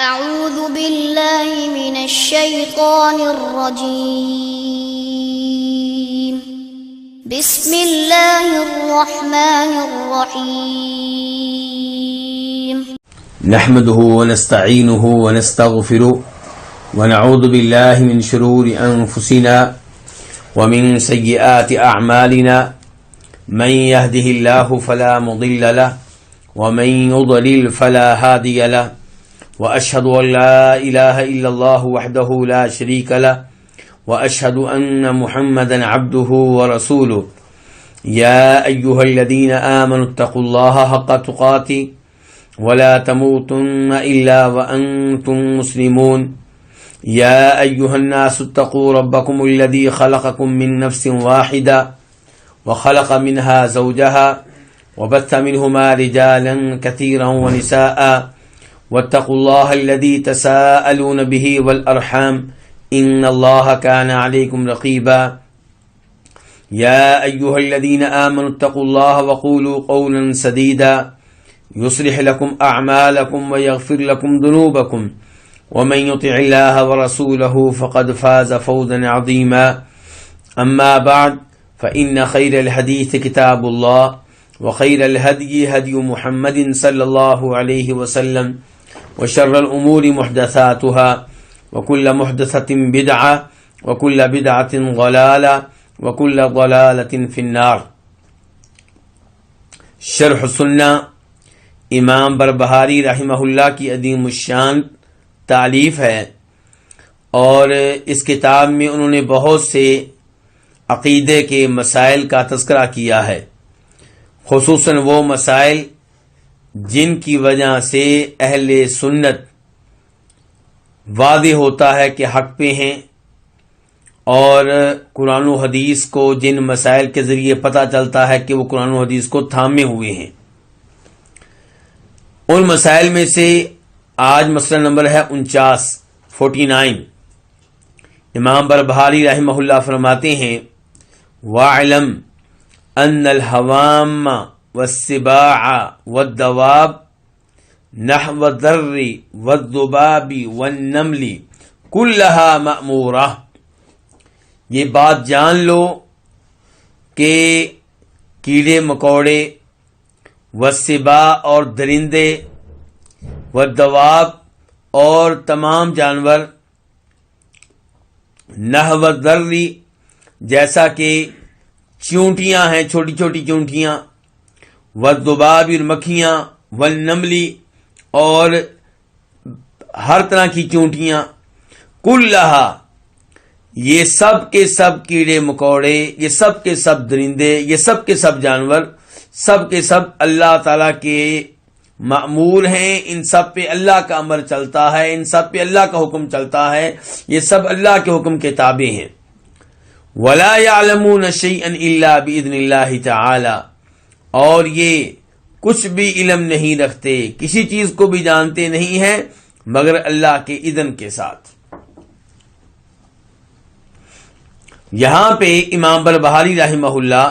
أعوذ بالله من الشيطان الرجيم بسم الله الرحمن الرحيم نحمده ونستعينه ونستغفره ونعوذ بالله من شرور أنفسنا ومن سيئات أعمالنا من يهده الله فلا مضل له ومن يضلل فلا هادي له وأشهد أن لا إله إلا الله وحده لا شريك له وأشهد أن محمدا عبده ورسوله يا أيها الذين آمنوا اتقوا الله حق تقاته ولا تموتن إلا وأنتم مسلمون يا أيها الناس اتقوا ربكم الذي خلقكم من نفس واحدة وخلق منها زوجها وبث منهما رجالا كثيرا ونساء واتقوا الله الذي تساءلون به والأرحام إن الله كان عليكم رقيبا يا أيها الذين آمنوا اتقوا الله وقولوا قولا سديدا يصلح لكم أعمالكم ويغفر لكم ذنوبكم ومن يطع الله ورسوله فقد فاز فوزا عظيما أما بعد فإن خير الحديث كتاب الله وخير الهدي هدي محمد صلى الله عليه وسلم وشر الأمور محدثاتها وكل محدثة بدعة وكل بدعة ضلالة وكل ضلالة في النار. شرح سنہ امام بربہاری رحمہ اللہ کی عظیم الشان تالیف ہے، اور اس کتاب میں انہوں نے بہت سے عقیدے کے مسائل کا تذکرہ کیا ہے، خصوصاً وہ مسائل جن کی وجہ سے اہل سنت واضح ہوتا ہے کہ حق پہ ہیں، اور قرآن و حدیث کو جن مسائل کے ذریعے پتہ چلتا ہے کہ وہ قرآن و حدیث کو تھامے ہوئے ہیں. ان مسائل میں سے آج مسئلہ نمبر ہے 49. امام بربہاری رحمہ اللہ فرماتے ہیں: وَاعْلَمْ أَنَّ الْحَوَامَّ وَالسِّبَاعَ وَالدَّوَابَ نَحْوَ الذَّرِّ وَالذُّبَابِ وَالنَّمْلِ كُلَّهَا مَأْمُورَةٌ. یہ بات جان لو کہ کیڑے مکوڑے، والسباع اور درندے، والدواب اور تمام جانور، نحو الذر جیسا کہ چونٹیاں ہیں، چھوٹی چھوٹی چونٹیاں، والذباب اور مکھیاں، والنملی اور ہر طرح کی چونٹیاں، کلہا یہ سب کے سب کیڑے مکوڑے، یہ سب کے سب درندے، یہ سب کے سب جانور، سب کے سب اللہ تعالیٰ کے مأمور ہیں. ان سب پہ اللہ کا امر چلتا ہے، ان سب پہ اللہ کا حکم چلتا ہے، یہ سب اللہ کے حکم کے تابع ہیں. وَلَا يَعْلَمُونَ شَيْئًا إِلَّا بِإِذْنِ اللَّهِ تَعَالَى. اور یہ کچھ بھی علم نہیں رکھتے، کسی چیز کو بھی جانتے نہیں ہیں مگر اللہ کے اذن کے ساتھ. یہاں پہ امام بربہاری رحمہ اللہ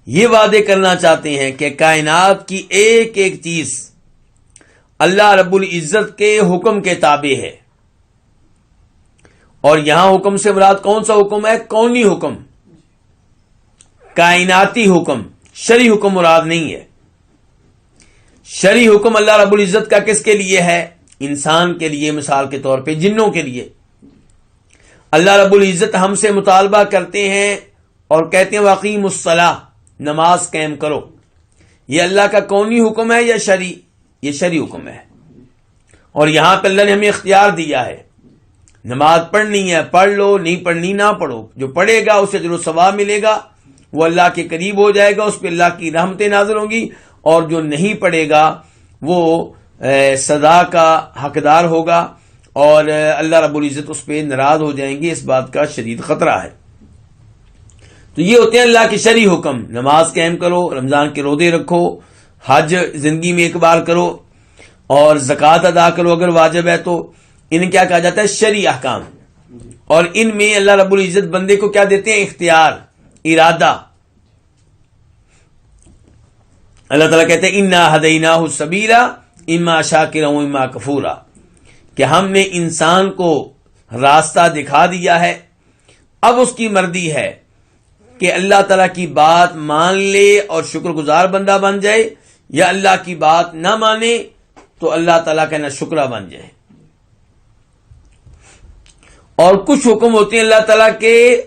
یہ وعدے کرنا چاہتے ہیں کہ کائنات کی ایک ایک چیز اللہ رب العزت کے حکم کے تابع ہے. اور یہاں حکم سے مراد کون سا حکم ہے؟ کونی حکم، کائناتی حکم، شرعی حکم مراد نہیں ہے. شرعی حکم اللہ رب العزت کا کس کے لیے ہے؟ انسان کے لیے، مثال کے طور پہ جنوں کے لیے. اللہ رب العزت ہم سے مطالبہ کرتے ہیں اور کہتے ہیں وَأَقِیمُوا الصَّلَاةَ، نماز قائم کرو. یہ اللہ کا کونی حکم ہے یا شرعی؟ یہ شرعی حکم ہے. اور یہاں پہ اللہ نے ہمیں اختیار دیا ہے، نماز پڑھنی ہے پڑھ لو، نہیں پڑھنی نہ پڑھو. جو پڑھے گا اسے اجر و ثواب ملے گا، وہ اللہ کے قریب ہو جائے گا، اس پہ اللہ کی رحمتیں نازل ہوں گی. اور جو نہیں پڑھے گا وہ سزا کا حقدار ہوگا، اور اللہ رب العزت اس پہ ناراض ہو جائیں گے. اس بات کا شدید خطرہ ہے. تو یہ ہوتے ہیں اللہ کے شرعی حکم. نماز قائم کرو، رمضان کے روزے رکھو، حج زندگی میں ایک بار کرو، اور زکوٰۃ ادا کرو اگر واجب ہے تو. انہیں کیا کہا جاتا ہے؟ شرعی احکام. اور ان میں اللہ رب العزت بندے کو کیا دیتے ہیں؟ اختیار، ارادہ. اللہ تعالیٰ کہتے ہیں اِنَّا هَدَيْنَاهُ السَّبِيلَ اِمَّا شَاكِرًا وَإِمَّا كَفُورًا. کہ ہم نے انسان کو راستہ دکھا دیا ہے، اب اس کی مرضی ہے کہ اللہ تعالیٰ کی بات مان لے اور شکر گزار بندہ بن جائے، یا اللہ کی بات نہ مانے تو اللہ تعالیٰ کا ناشکرہ بن جائے۔ اور کچھ حکم ہوتے ہیں اللہ تعالیٰ کے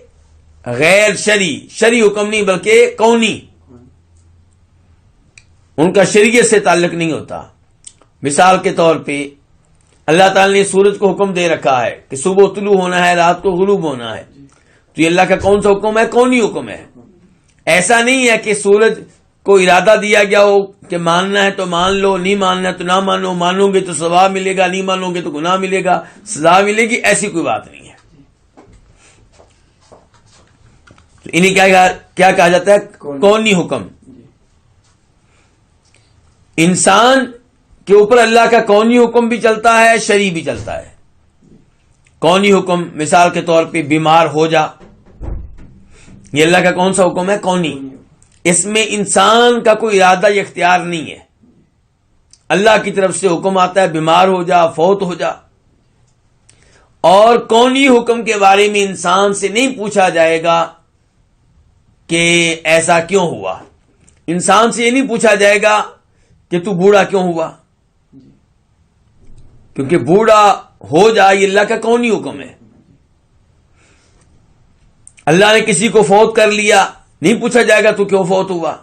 غیر شرعی حکم نہیں بلکہ کونی، ان کا شریعت سے تعلق نہیں ہوتا۔ مثال کے طور پہ اللہ تعالیٰ نے سورج کو حکم دے رکھا ہے کہ صبح طلوع ہونا ہے، رات کو غروب ہونا ہے، تو یہ اللہ کا کون سا حکم ہے؟ کونی حکم ہے۔ ایسا نہیں ہے کہ سورج کو ارادہ دیا گیا ہو کہ ماننا ہے تو مان لو، نہیں ماننا ہے تو نہ مانو، مانو گے تو ثواب ملے گا، نہیں مانو گے تو گناہ ملے گا، سزا ملے گی، ایسی کوئی بات نہیں ہے۔ انہیں کیا کہا جاتا ہے؟ کونی حکم۔ انسان کے اوپر اللہ کا کونی حکم بھی چلتا ہے، شرعی بھی چلتا ہے۔ کونی حکم مثال کے طور پہ بیمار ہو جا، یہ اللہ کا کون سا حکم ہے؟ کونی۔ اس میں انسان کا کوئی ارادہ یا اختیار نہیں ہے، اللہ کی طرف سے حکم آتا ہے بیمار ہو جا، فوت ہو جا۔ اور کونی حکم کے بارے میں انسان سے نہیں پوچھا جائے گا کہ ایسا کیوں ہوا، انسان سے یہ نہیں پوچھا جائے گا کہ تو بوڑھا کیوں ہوا، کیونکہ بوڑھا ہو جا یہ اللہ کا کونی حکم ہے۔ اللہ نے کسی کو فوت کر لیا، نہیں پوچھا جائے گا تو کیوں فوت ہوا۔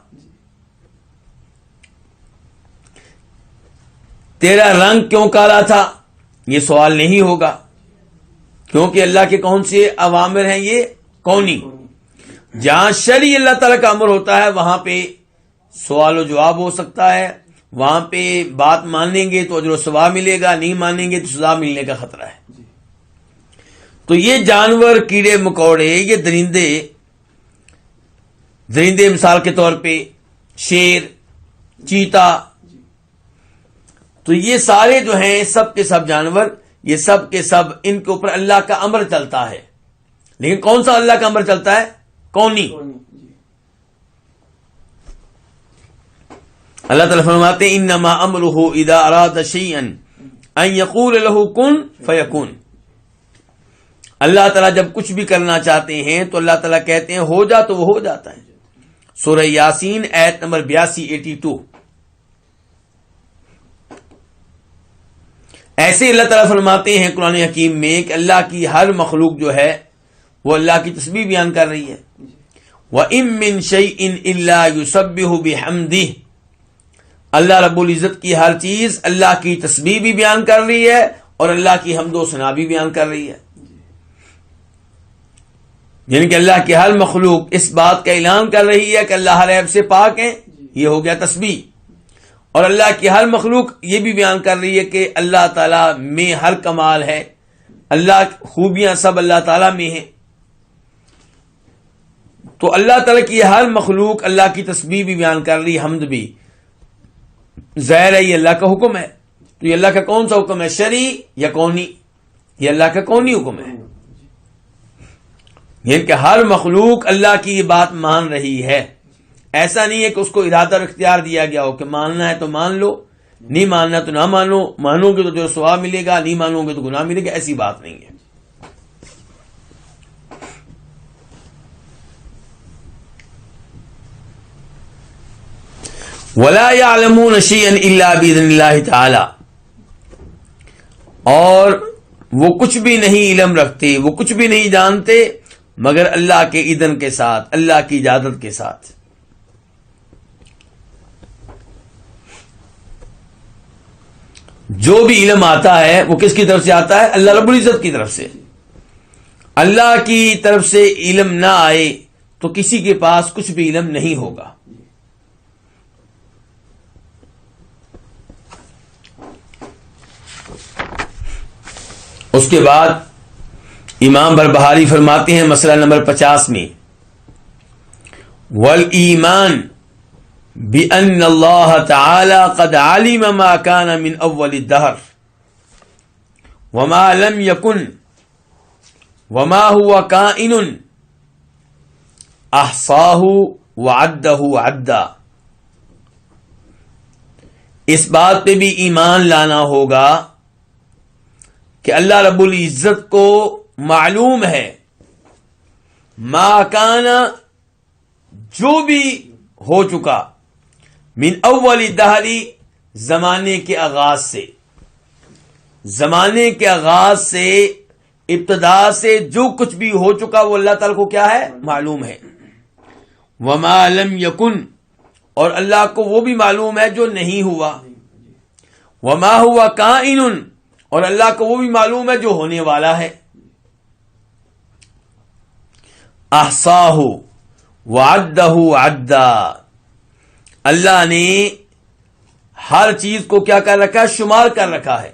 تیرا رنگ کیوں کالا تھا، یہ سوال نہیں ہوگا، کیونکہ اللہ کے کون سے اوامر ہیں؟ یہ کونی۔ جہاں شرعی اللہ تعالیٰ کا امر ہوتا ہے وہاں پہ سوال و جواب ہو سکتا ہے، وہاں پہ بات مانیں گے تو اجر و ثواب ملے گا، نہیں مانیں گے تو سزا ملنے کا خطرہ ہے۔ تو یہ جانور، کیڑے مکوڑے، یہ درندے مثال کے طور پہ شیر، چیتا، تو یہ سارے جو ہیں سب کے سب جانور، یہ سب کے سب ان کے اوپر اللہ کا امر چلتا ہے، لیکن کون سا اللہ کا امر چلتا ہے؟ کونی۔ اللہ تعالیٰ فرماتے ہیں انما امرہ اذا اراد شیئا ان یقول له کن فیکون۔ اللہ تعالیٰ جب کچھ بھی کرنا چاہتے ہیں تو اللہ تعالیٰ کہتے ہیں ہو جا تو وہ ہو جاتا ہے۔ سورہ یاسین آیت نمبر 82۔ ایسے اللہ تعالیٰ فرماتے ہیں قرآن حکیم میں کہ اللہ کی ہر مخلوق جو ہے وہ اللہ کی تسبیح بیان کر رہی ہے۔ وَإِن مِّن شَيْءٍ إِلَّا يُسَبِّحُ بِحَمْدِهِ، اللہ رب العزت کی ہر چیز اللہ کی تسبیح بھی بیان کر رہی ہے اور اللہ کی حمد و ثنا بھی بیان کر رہی ہے۔ یعنی کہ اللہ کی ہر مخلوق اس بات کا اعلان کر رہی ہے کہ اللہ ہر عیب سے پاک ہیں، یہ ہو گیا تسبیح۔ اور اللہ کی ہر مخلوق یہ بھی بیان کر رہی ہے کہ اللہ تعالیٰ میں ہر کمال ہے، اللہ خوبیاں سب اللہ تعالیٰ میں ہیں۔ تو اللہ تعالیٰ کی ہر مخلوق اللہ کی تسبیح بھی بیان کر رہی ہے، حمد بھی۔ ظاہر ہے یہ اللہ کا حکم ہے، تو یہ اللہ کا کون سا حکم ہے؟ شرعی یا کونی؟ یہ اللہ کا کونی حکم ہے، یعنی کہ ہر مخلوق اللہ کی یہ بات مان رہی ہے۔ ایسا نہیں ہے کہ اس کو ارادہ اور اختیار دیا گیا ہو کہ ماننا ہے تو مان لو، نہیں ماننا تو نہ مانو، مانو گے تو جو ثواب ملے گا، نہیں مانو گے تو گناہ ملے گا، ایسی بات نہیں ہے۔ وَلَا يَعْلَمُونَ شَيْئًا إِلَّا بِإِذْنِ اللَّهِ تَعَالَى، اور وہ کچھ بھی نہیں علم رکھتے، وہ کچھ بھی نہیں جانتے مگر اللہ کے اذن کے ساتھ، اللہ کی اجازت کے ساتھ۔ جو بھی علم آتا ہے وہ کس کی طرف سے آتا ہے؟ اللہ رب العزت کی طرف سے۔ اللہ کی طرف سے علم نہ آئے تو کسی کے پاس کچھ بھی علم نہیں ہوگا۔ اس کے بعد امام بربہاری فرماتے ہیں مسئلہ نمبر 50 میں، والایمان بأن اللہ تعالی قد علم ما كان من اول الدهر وما لم يكن وما هو كائن احصاه وعده عدا۔ اس بات پہ بھی ایمان لانا ہوگا کہ اللہ رب العزت کو معلوم ہے ما کانا جو بھی ہو چکا من اول دہری زمانے کے آغاز سے، زمانے کے آغاز سے، ابتدا سے جو کچھ بھی ہو چکا وہ اللہ تعالیٰ کو کیا ہے؟ معلوم ہے۔ وما لم یکن، اور اللہ کو وہ بھی معلوم ہے جو نہیں ہوا۔ وما ہوا کائن، اور اللہ کو وہ بھی معلوم ہے جو ہونے والا ہے۔ احصاہ وعدہ عدا، اللہ نے ہر چیز کو کیا کر رکھا ہے؟ شمار کر رکھا ہے،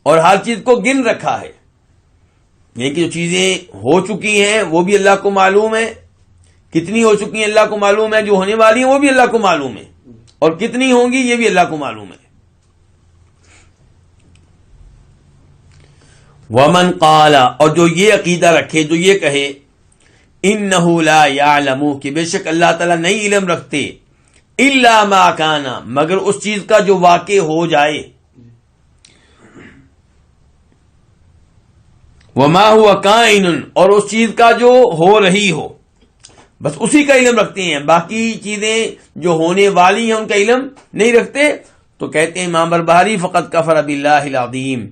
اور ہر چیز کو گن رکھا ہے۔ یعنی کہ جو چیزیں ہو چکی ہیں وہ بھی اللہ کو معلوم ہے، کتنی ہو چکی ہیں اللہ کو معلوم ہے، جو ہونے والی ہیں وہ بھی اللہ کو معلوم ہے، اور کتنی ہوں گی یہ بھی اللہ کو معلوم ہے۔ ومن قال، اور جو یہ عقیدہ رکھے، جو یہ کہے انہ لا یعلم، کہ بے شک اللہ تعالیٰ نہیں علم رکھتے، الا ما کان، مگر اس چیز کا جو واقع ہو جائے، وما ہوا کائن، اور اس چیز کا جو ہو رہی ہو، بس اسی کا علم رکھتے ہیں، باقی چیزیں جو ہونے والی ہیں ان کا علم نہیں رکھتے۔ تو کہتے ہیں امام بربہاری فقط کفر باللہ العظیم،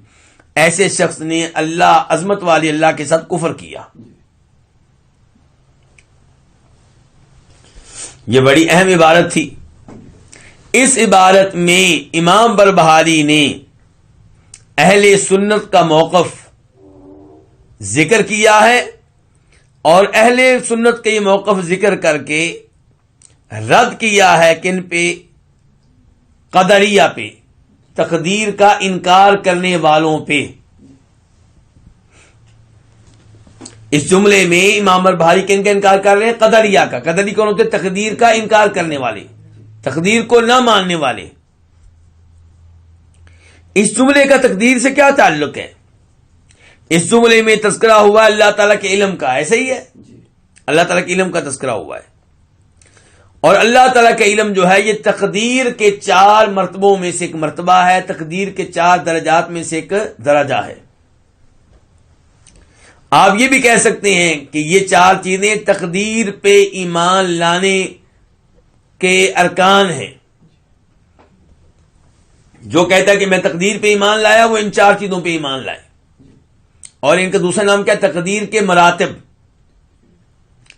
ایسے شخص نے اللہ، عظمت والے اللہ کے ساتھ کفر کیا۔ یہ بڑی اہم عبارت تھی۔ اس عبارت میں امام بربہاری نے اہل سنت کا موقف ذکر کیا ہے، اور اہل سنت کا یہ موقف ذکر کر کے رد کیا ہے کن پہ؟ قدریہ پہ، تقدیر کا انکار کرنے والوں پہ۔ اس جملے میں امام بربہاری کن کا انکار کر رہے ہیں؟ قدریہ کا۔ قدری کون ہوتے؟ تقدیر کا انکار کرنے والے، تقدیر کو نہ ماننے والے۔ اس جملے کا تقدیر سے کیا تعلق ہے؟ اس جملے میں تذکرہ ہوا اللہ تعالیٰ کے علم کا، ایسا ہی ہے، اللہ تعالیٰ کے علم کا تذکرہ ہوا ہے، اور اللہ تعالیٰ کا علم جو ہے یہ تقدیر کے 4 مرتبوں میں سے ایک مرتبہ ہے، تقدیر کے 4 درجات میں سے ایک درجہ ہے۔ آپ یہ بھی کہہ سکتے ہیں کہ یہ 4 چیزیں تقدیر پہ ایمان لانے کے ارکان ہیں۔ جو کہتا ہے کہ میں تقدیر پہ ایمان لایا وہ ان 4 چیزوں پہ ایمان لائے، اور ان کا دوسرا نام کیا؟ تقدیر کے مراتب،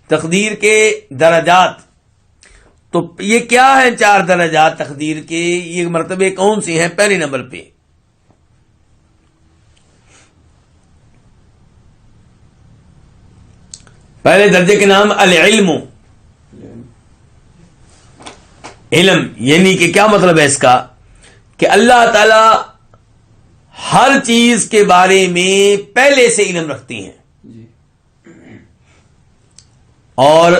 تقدیر کے درجات۔ تو یہ کیا ہے 4 درجات تقدیر کے؟ یہ مرتبے کون سے ہیں؟ پہلے نمبر پہ پہلے درجے کے نام العلم، علم، یعنی کہ کیا مطلب ہے اس کا؟ کہ اللہ تعالی ہر چیز کے بارے میں پہلے سے علم رکھتی ہیں، اور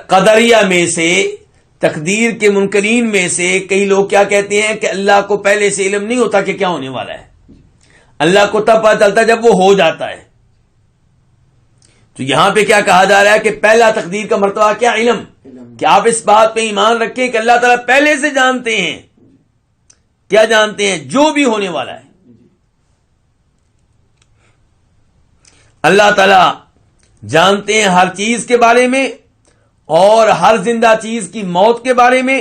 قدریہ میں سے، تقدیر کے منکرین میں سے کئی لوگ کیا کہتے ہیں کہ اللہ کو پہلے سے علم نہیں ہوتا کہ کیا ہونے والا ہے، اللہ کو تب پتہ چلتا جب وہ ہو جاتا ہے۔ تو یہاں پہ کیا کہا جا رہا ہے کہ پہلا تقدیر کا مرتبہ کیا؟ علم، کہ آپ اس بات پہ ایمان رکھیں کہ اللہ تعالیٰ پہلے سے جانتے ہیں، کیا جانتے ہیں؟ جو بھی ہونے والا ہے۔ اللہ تعالیٰ جانتے ہیں ہر چیز کے بارے میں، اور ہر زندہ چیز کی موت کے بارے میں،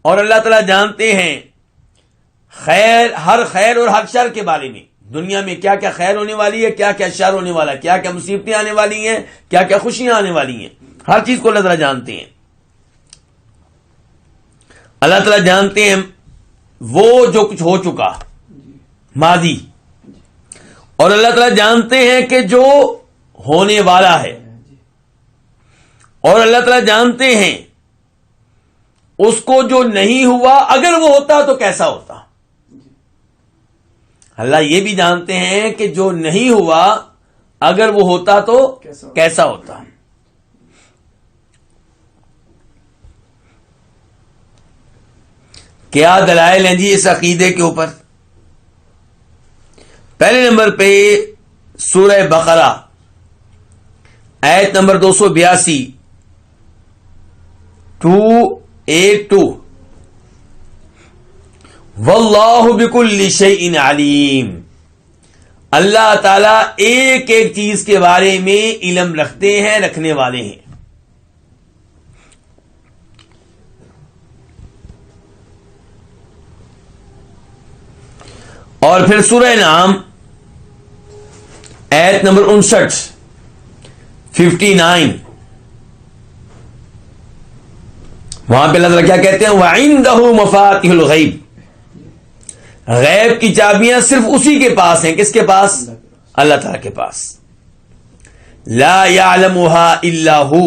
اور اللہ تعالیٰ جانتے ہیں ہر خیر اور ہر شر کے بارے میں، دنیا میں کیا کیا خیر ہونے والی ہے، کیا کیا شر ہونے والا ہے، کیا کیا مصیبتیں آنے والی ہیں، کیا کیا خوشیاں آنے والی ہیں، ہر چیز کو اللہ تعالیٰ جانتے ہیں۔ اللہ تعالیٰ جانتے ہیں وہ جو کچھ ہو چکا ماضی، اور اللہ تعالیٰ جانتے ہیں کہ جو ہونے والا ہے، اور اللہ تعالیٰ جانتے ہیں اس کو جو نہیں ہوا، اگر وہ ہوتا تو کیسا ہوتا۔ اللہ یہ بھی جانتے ہیں کہ جو نہیں ہوا اگر وہ ہوتا تو کیسا ہوتا۔ کیا دلائل ہیں جی اس عقیدے کے اوپر؟ پہلے نمبر پہ سورہ بقرہ آیت نمبر 282 282 واللہ بکل شیء علیم، اللہ تعالیٰ ایک ایک چیز کے بارے میں علم رکھتے ہیں، رکھنے والے ہیں. اور پھر سورہ انعام آیت نمبر 59 وہاں پہ اللہ تعالیٰ کیا کہتے ہیں؟ وَعِندَهُ مَفَاتِحُ الْغَيْبِ، غیب کی چابیاں صرف اسی کے پاس ہیں. کس کے پاس؟ اللہ تعالیٰ کے پاس. لا يعلمها الا هو،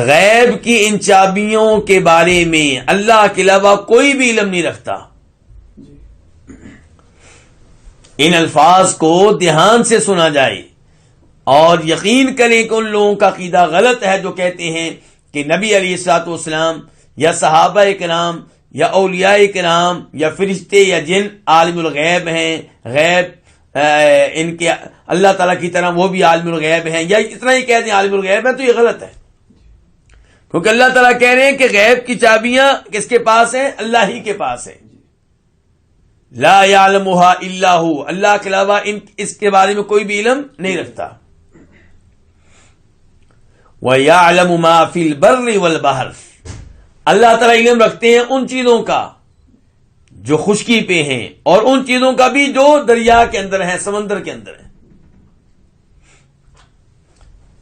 غیب کی ان چابیوں کے بارے میں اللہ کے علاوہ کوئی بھی علم نہیں رکھتا. ان الفاظ کو دھیان سے سنا جائے اور یقین کریں کہ ان لوگوں کا عقیدہ غلط ہے جو کہتے ہیں کہ نبی علیہ الصلوۃ والسلام یا صحابہ کرام یا اولیاء کرام یا فرشتے یا جن عالم الغیب ہیں، غیب ان کے اللہ تعالیٰ کی طرح وہ بھی عالم الغیب ہیں، یا اتنا ہی کہتے ہیں عالم الغیب ہیں. تو یہ غلط ہے، کیونکہ اللہ تعالیٰ کہہ رہے ہیں کہ غیب کی چابیاں کس کے پاس ہیں؟ اللہ ہی کے پاس ہیں. لا يعلمها الا هو، اللہ کے علاوہ اس کے بارے میں کوئی بھی علم نہیں رکھتا. وَيَعْلَمُ مَا فِي الْبَرِّ وَالْبَحْرِ، اللہ تعالیٰ علم رکھتے ہیں ان چیزوں کا جو خشکی پہ ہیں اور ان چیزوں کا بھی جو دریا کے اندر ہیں، سمندر کے اندر ہیں.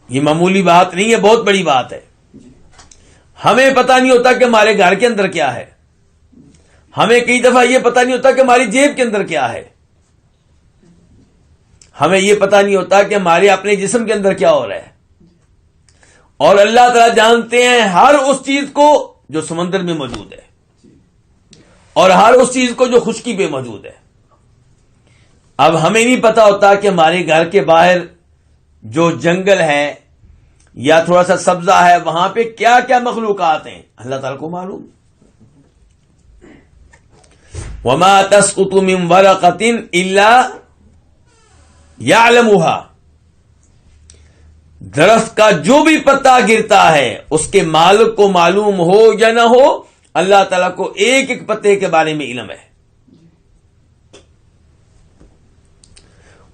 یہ معمولی بات نہیں ہے، بہت بڑی بات ہے. ہمیں پتہ نہیں ہوتا کہ ہمارے گھر کے اندر کیا ہے، ہمیں کئی دفعہ یہ پتہ نہیں ہوتا کہ ہماری جیب کے اندر کیا ہے، ہمیں یہ پتہ نہیں ہوتا کہ ہمارے اپنے جسم کے اندر کیا ہو رہا ہے. اور اللہ تعالیٰ جانتے ہیں ہر اس چیز کو جو سمندر میں موجود ہے اور ہر اس چیز کو جو خشکی پہ موجود ہے. اب ہمیں نہیں پتا ہوتا کہ ہمارے گھر کے باہر جو جنگل ہے یا تھوڑا سا سبزہ ہے وہاں پہ کیا کیا مخلوقات ہیں، اللہ تعالیٰ کو معلوم. وَمَا تَسْقُطُ مِن وَرَقَةٍ إِلَّا يَعْلَمُهَا، درخت کا جو بھی پتا گرتا ہے اس کے مالک کو معلوم ہو یا نہ ہو، اللہ تعالیٰ کو ایک ایک پتے کے بارے میں علم ہے.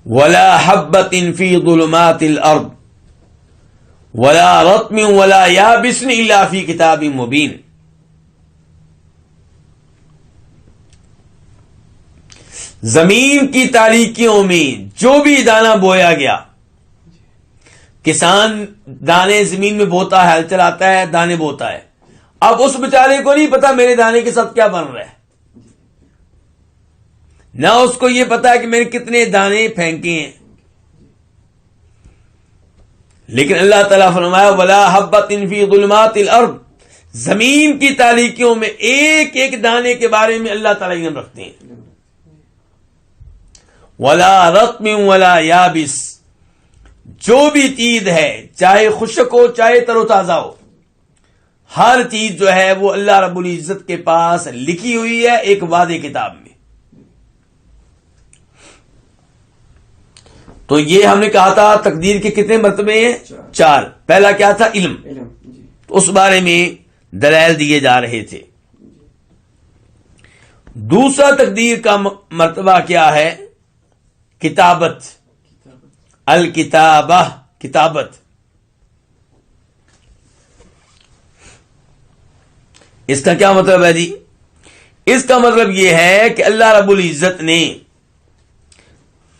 وَلَا حَبَّةٍ فِي ظُلُمَاتِ الْأَرْضِ وَلَا رَطْبٍ وَلَا يَابِسٍ إِلَّا فِي كِتَابٍ مُبِينٍ. زمین کی تاریکیوں میں جو بھی دانہ بویا گیا، کسان دانے زمین میں بوتا ہے، ہل چلاتا ہے، دانے بوتا ہے. اب اس بیچارے کو نہیں پتا میرے دانے کے ساتھ کیا بن رہا ہے، نہ اس کو یہ پتا ہے کہ میں نے کتنے دانے پھینکے ہیں. لیکن اللہ تعالیٰ فرمایا وَلَا حَبَّةٍ فِي ظُلُمَاتِ الْأَرْضِ، زمین کی تاریکیوں میں ایک ایک دانے کے بارے میں اللہ تعالیٰ علم رکھتے ہیں. وَلَا رَطْبٍ وَلَا يَابِسٍ، جو بھی چیز ہے چاہے خشک ہو چاہے تر و تازہ ہو، ہر چیز جو ہے وہ اللہ رب العزت کے پاس لکھی ہوئی ہے ایک وعدے کتاب میں. تو یہ ہم نے کہا تھا تقدیر کے کتنے مرتبے ہیں؟ 4. پہلا کیا تھا؟ علم. تو اس بارے میں دلائل دیے جا رہے تھے. دوسرا تقدیر کا مرتبہ کیا ہے؟ کتابت. الکتابہ، کتابت. اس کا کیا مطلب ہے جی؟ اس کا مطلب یہ ہے کہ اللہ رب العزت نے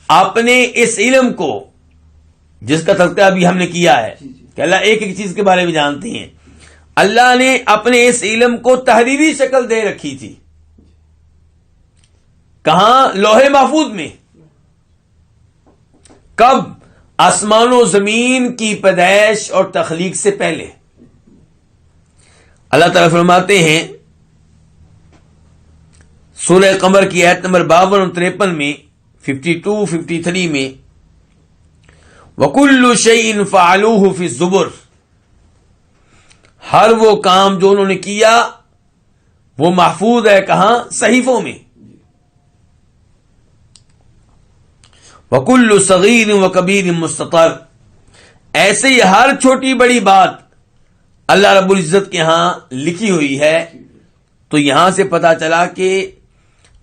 اپنے اس علم کو، جس کا تذکرہ ابھی ہم نے کیا ہے کہ اللہ ایک ایک چیز کے بارے میں جانتے ہیں، اللہ نے اپنے اس علم کو تحریری شکل دے رکھی تھی. کہاں؟ لوح محفوظ میں. کب؟ آسمان و زمین کی پیدائش اور تخلیق سے پہلے. اللہ تعالیٰ فرماتے ہیں سورہ قمر کی آیت نمبر 52 اور 53 میں، 52 53 میں، وَكُلُّ شَيْءٍ فَعَلُوهُ فِي الزُّبُرِ، ہر وہ کام جو انہوں نے کیا وہ محفوظ ہے. کہاں؟ صحیفوں میں. وَكُلُّ صَغِيرٍ وَكَبِيرٍ مُسْتَطَرٍ، ایسے ہی ہر چھوٹی بڑی بات اللہ رب العزت کے ہاں لکھی ہوئی ہے. تو یہاں سے پتا چلا کہ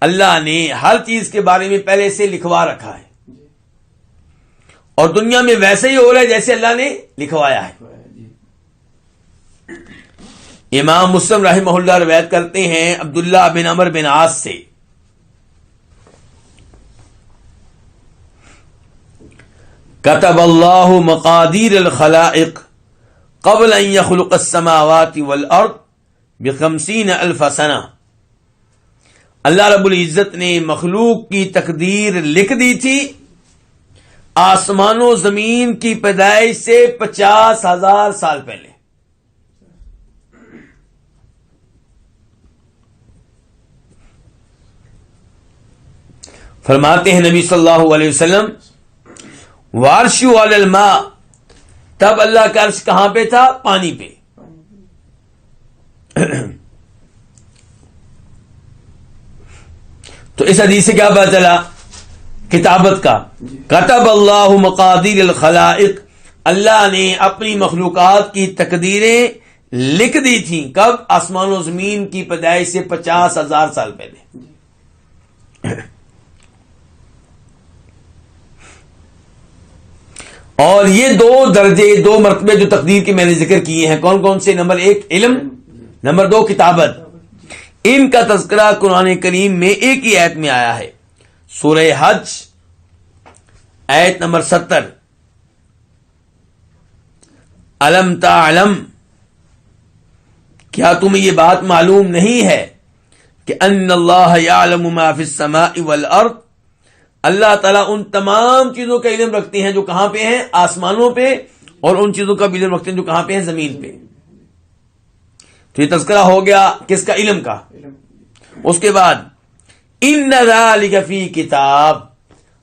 اللہ نے ہر چیز کے بارے میں پہلے سے لکھوا رکھا ہے، اور دنیا میں ویسے ہی ہو رہا ہے جیسے اللہ نے لکھوایا ہے۔ امام مسلم رحمہ اللہ روایت کرتے ہیں عبداللہ بن عمر بن عاص سے، کتب اللہ مقادیر الخلائق قبل ان يخلق السماوات والارض ب50,000 سنہ۔ اللہ رب العزت نے مخلوق کی تقدیر لکھ دی تھی آسمان و زمین کی پیدائش سے 50,000 سال پہلے۔ فرماتے ہیں نبی صلی اللہ علیہ وسلم، وعرش علی الماء، تب اللہ کا عرش کہاں پہ تھا؟ پانی پہ۔ تو اس حدیث سے کیا پتہ چلا؟ کتابت کا۔ کتب اللہ مقادیر الخلائق، اللہ نے اپنی مخلوقات کی تقدیریں لکھ دی تھیں، کب؟ آسمان و زمین کی پیدائش سے 50,000 سال پہلے۔ اور یہ 2 درجے، 2 مرتبے جو تقدیر کے میں نے ذکر کیے ہیں، کون کون سے؟ نمبر 1 علم، نمبر 2 کتابت۔ ان کا تذکرہ قرآن کریم میں ایک ہی آیت میں آیا ہے، سورہ حج آیت نمبر 70، الم تعلم، کیا تمہیں یہ بات معلوم نہیں ہے کہ ان اللہ یعلم ما فی السماء والارض، اللہ تعالیٰ ان تمام چیزوں کا علم رکھتے ہیں جو کہاں پہ ہیں؟ آسمانوں پہ، اور ان چیزوں کا بھی علم رکھتے ہیں جو کہاں پہ ہیں؟ زمین پہ۔ تو یہ تذکرہ ہو گیا کس کا؟ علم کا۔ اس کے بعد ان ذالک فی کتاب،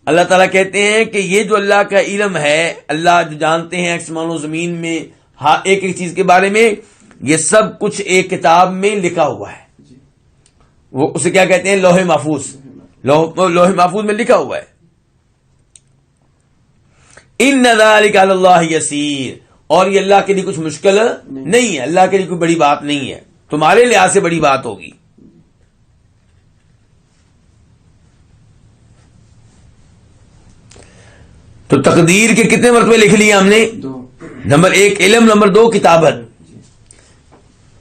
اللہ تعالیٰ کہتے ہیں کہ یہ جو اللہ کا علم ہے، اللہ جو جانتے ہیں آسمان و زمین میں ایک ایک چیز کے بارے میں، یہ سب کچھ ایک کتاب میں لکھا ہوا ہے۔ وہ اسے کیا کہتے ہیں؟ لوح محفوظ۔ لوح محفوظ میں لکھا ہوا ہے۔ ان ذالک علی اللہ یسیر، اور یہ اللہ کے لیے کچھ مشکل نہیں ہے، اللہ کے لیے کوئی بڑی بات نہیں ہے، تمہارے لحاظ سے بڑی بات ہوگی۔ تو تقدیر کے کتنے مرتبے لکھ لیے ہم نے؟ 2۔ نمبر 1 علم، نمبر 2 کتابت،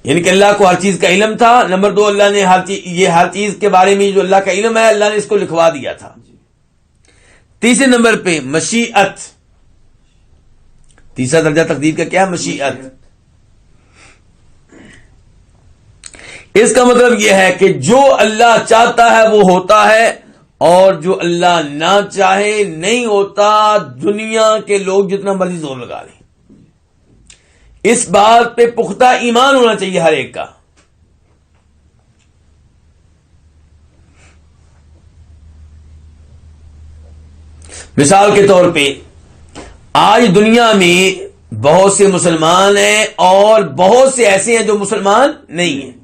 یعنی کہ اللہ کو ہر چیز کا علم تھا۔ نمبر 2 اللہ نے ہر چیز کے بارے میں جو اللہ کا علم ہے، اللہ نے اس کو لکھوا دیا تھا۔ تیسرے نمبر پہ مشیت، تیسرا درجہ تقدیر کا کیا ہے؟ مشیت۔ اس کا مطلب یہ ہے کہ جو اللہ چاہتا ہے وہ ہوتا ہے، اور جو اللہ نہ چاہے نہیں ہوتا، دنیا کے لوگ جتنا مرضی زور لگا لیں۔ اس بات پہ پختہ ایمان ہونا چاہیے ہر ایک کا۔ مثال کے طور پہ آج دنیا میں بہت سے مسلمان ہیں اور بہت سے ایسے ہیں جو مسلمان نہیں ہیں۔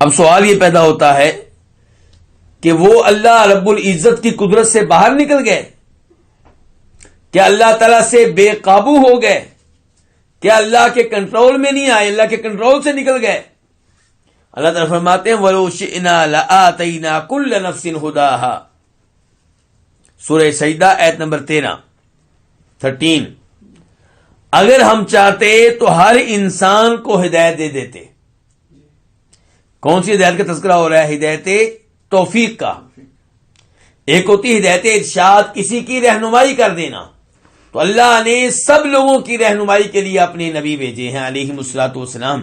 اب سوال یہ پیدا ہوتا ہے کہ وہ اللہ رب العزت کی قدرت سے باہر نکل گئے؟ کیا اللہ تعالیٰ سے بے قابو ہو گئے؟ کیا اللہ کے کنٹرول میں نہیں آئے؟ اللہ کے کنٹرول سے نکل گئے؟ اللہ تعالیٰ فرماتے ہیں وَلَوْ شِئْنَا لَآتَيْنَا كُلَّ نَفْسٍ هُدَاهَا، سورہ سجدہ آیت نمبر 13۔ اگر ہم چاہتے تو ہر انسان کو ہدایت دے دیتے۔ کون سی ہدایت کا تذکرہ ہو رہا ہے؟ ہدایت توفیق کا۔ ایک ہوتی ہدایت ارشاد، کسی کی رہنمائی کر دینا، تو اللہ نے سب لوگوں کی رہنمائی کے لیے اپنے نبی بھیجے ہیں علیہم الصلوۃ والسلام۔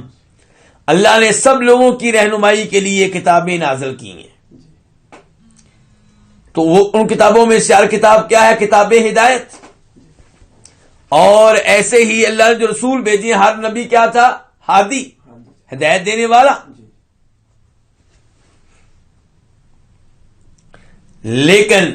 اللہ نے سب لوگوں کی رہنمائی کے لیے کتابیں نازل کی ہیں۔ تو وہ ان کتابوں میں سے ہر کتاب کیا ہے؟ کتاب ہدایت۔ اور ایسے ہی اللہ نے جو رسول بھیجے ہر نبی کیا تھا؟ ہادی، ہدایت دینے والا۔ لیکن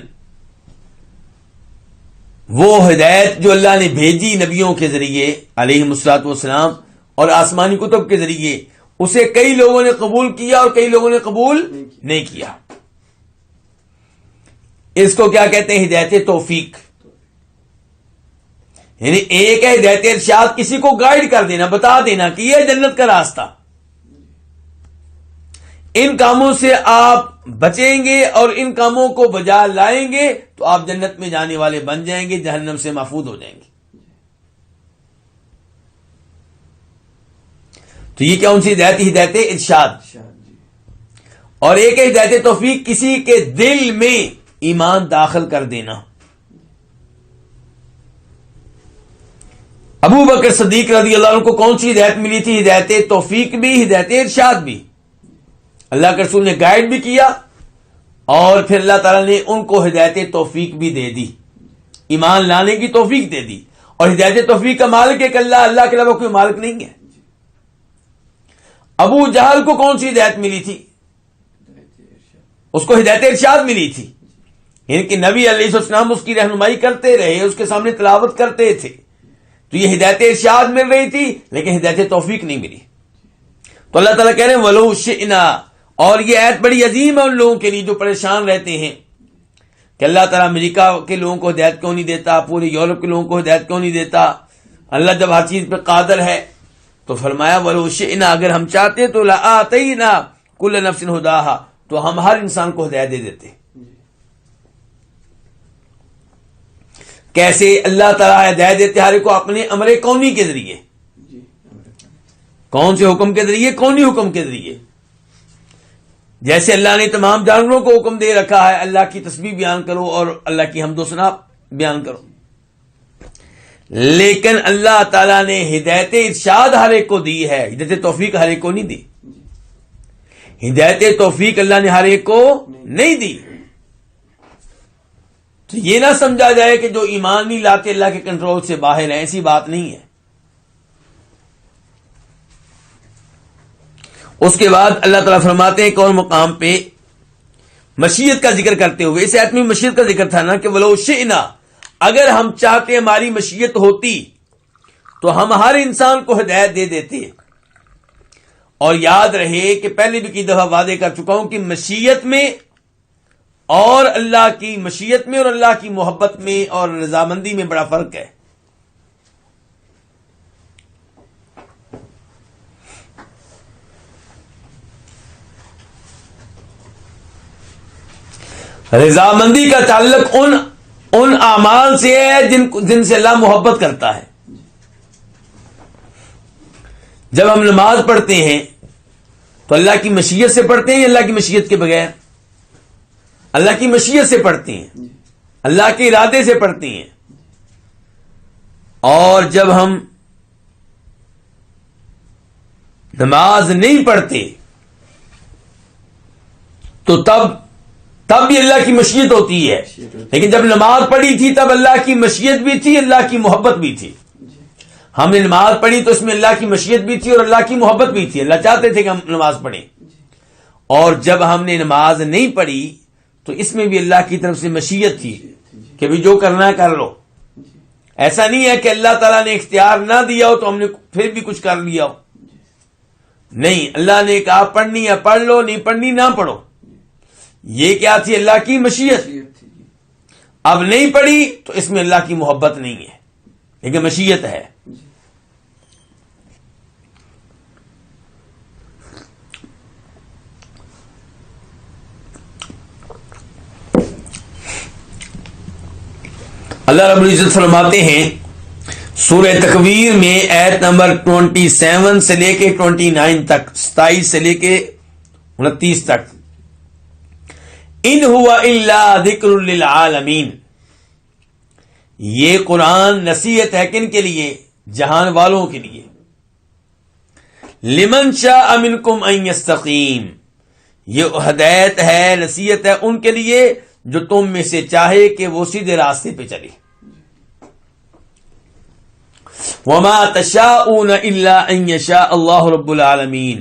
وہ ہدایت جو اللہ نے بھیجی نبیوں کے ذریعے علیہم الصلوۃ والسلام اور آسمانی کتب کے ذریعے، اسے کئی لوگوں نے قبول کیا اور کئی لوگوں نے قبول نہیں کیا۔ اس کو کیا کہتے ہیں؟ ہدایت توفیق۔ یعنی ایک ہے ہدایت ارشاد، کسی کو گائیڈ کر دینا، بتا دینا کہ یہ جنت کا راستہ۔ ان کاموں سے آپ بچیں گے اور ان کاموں کو بجا لائیں گے تو آپ جنت میں جانے والے بن جائیں گے، جہنم سے محفوظ ہو جائیں گے۔ تو یہ کون سی ہدایت؟ ہدایت ارشاد۔ اور ایک ہے ہدایت توفیق، کسی کے دل میں ایمان داخل کر دینا۔ ابو بکر صدیق رضی اللہ عنہ کو کون سی ہدایت ملی تھی؟ ہدایت توفیق بھی، ہدایت ارشاد بھی۔ اللہ کے رسول نے گائیڈ بھی کیا اور پھر اللہ تعالیٰ نے ان کو ہدایت توفیق بھی دے دی، ایمان لانے کی توفیق دے دی۔ اور ہدایت توفیق کا مالک ایک اللہ کے علاوہ کوئی مالک نہیں ہے۔ ابو جہل کو کون سی ہدایت ملی تھی؟ اس کو ہدایت ارشاد ملی تھی، یعنی کہ نبی علیہ السلام اس کی رہنمائی کرتے رہے، اس کے سامنے تلاوت کرتے تھے، تو یہ ہدایت ارشاد مل رہی تھی لیکن ہدایت توفیق نہیں ملی۔ تو اللہ تعالیٰ کہہ رہے ہیں وَلَوْ شِئْنَا، اور یہ آیت بڑی عظیم ہے ان لوگوں کے لیے جو پریشان رہتے ہیں کہ اللہ تعالیٰ امریکہ کے لوگوں کو ہدایت کیوں نہیں دیتا، پورے یورپ کے لوگوں کو ہدایت کیوں نہیں دیتا، اللہ جب ہر چیز پہ قادر ہے۔ تو فرمایا وَلَوْ شِئْنَا، اگر ہم چاہتے تو لَآتَيْنَا كُلَّ نَفْسٍ هُدَاهَا، تو ہم ہر انسان کو ہدایت دے دیتے۔ کیسے؟ اللہ تعالیٰ ہدایت دیتے ہر ایک کو اپنے امر کونی کے ذریعے۔ کون سے حکم کے ذریعے؟ کونی حکم کے ذریعے۔ جیسے اللہ نے تمام جانوروں کو حکم دے رکھا ہے اللہ کی تسبیح بیان کرو اور اللہ کی حمد و ثنا بیان کرو، لیکن اللہ تعالیٰ نے ہدایت ارشاد ہر ایک کو دی ہے، ہدایت توفیق ہر ایک کو نہیں دی۔ ہدایت توفیق اللہ نے ہر ایک کو نہیں دی۔ تو یہ نہ سمجھا جائے کہ جو ایمان نہیں لاتے اللہ کے کنٹرول سے باہر ہیں، ایسی بات نہیں ہے۔ اس کے بعد اللہ تعالیٰ فرماتے ہیں ایک اور مقام پہ مشیت کا ذکر کرتے ہوئے، اس آیت میں مشیت کا ذکر تھا نا کہ وَلَوْ شِئْنَا، اگر ہم چاہتے ہماری مشیت ہوتی تو ہم ہر انسان کو ہدایت دے دیتے۔ اور یاد رہے کہ پہلے بھی کئی دفعہ وعدے کر چکا ہوں کہ مشیت میں اور اللہ کی مشیت میں اور اللہ کی محبت میں اور رضامندی میں بڑا فرق ہے۔ رضامندی کا تعلق ان اعمال سے ہے جن سے اللہ محبت کرتا ہے۔ جب ہم نماز پڑھتے ہیں تو اللہ کی مشیت سے پڑھتے ہیں یا اللہ کی مشیت کے بغیر؟ اللہ کی مشیت سے پڑھتے ہیں، اللہ کے ارادے سے پڑھتے ہیں۔ اور جب ہم نماز نہیں پڑھتے تو تب بھی اللہ کی مشیت ہوتی ہے، لیکن جب نماز پڑھی تھی تب اللہ کی مشیت بھی تھی، اللہ کی محبت بھی تھی۔ ہم نے نماز پڑھی تو اس میں اللہ کی مشیت بھی تھی اور اللہ کی محبت بھی تھی، اللہ چاہتے تھے کہ ہم نماز پڑھیں۔ اور جب ہم نے نماز نہیں پڑھی تو اس میں بھی اللہ کی طرف سے مشیت تھی کہ بھی جو کرنا ہے کر لو۔ ایسا نہیں ہے کہ اللہ تعالیٰ نے اختیار نہ دیا ہو تو ہم نے پھر بھی کچھ کر لیا ہو، نہیں، اللہ نے کہا پڑھنی ہے پڑھ لو، نہیں پڑھنی نہ پڑھو۔ یہ کیا تھی؟ اللہ کی مشیت۔ اب نہیں پڑھی تو اس میں اللہ کی محبت نہیں ہے لیکن مشیت ہے۔ اللہ رب العزت فرماتے ہیں سورہ تکویر میں آیت نمبر 27 سے لے کے 29 تک، 27 سے لے کے 29 تک، ان ہوا الا ذکر للعالمین، یہ قرآن نصیحت ہے کن کے لیے؟ جہان والوں کے لیے۔ لمن شاء منکم ان یستقیم، یہ ہدایت ہے، نصیحت ہے ان کے لیے جو تم میں سے چاہے کہ وہ سیدھے راستے پہ چلے۔ وما تشاءون الا ان یشاء اللہ رب العالمین،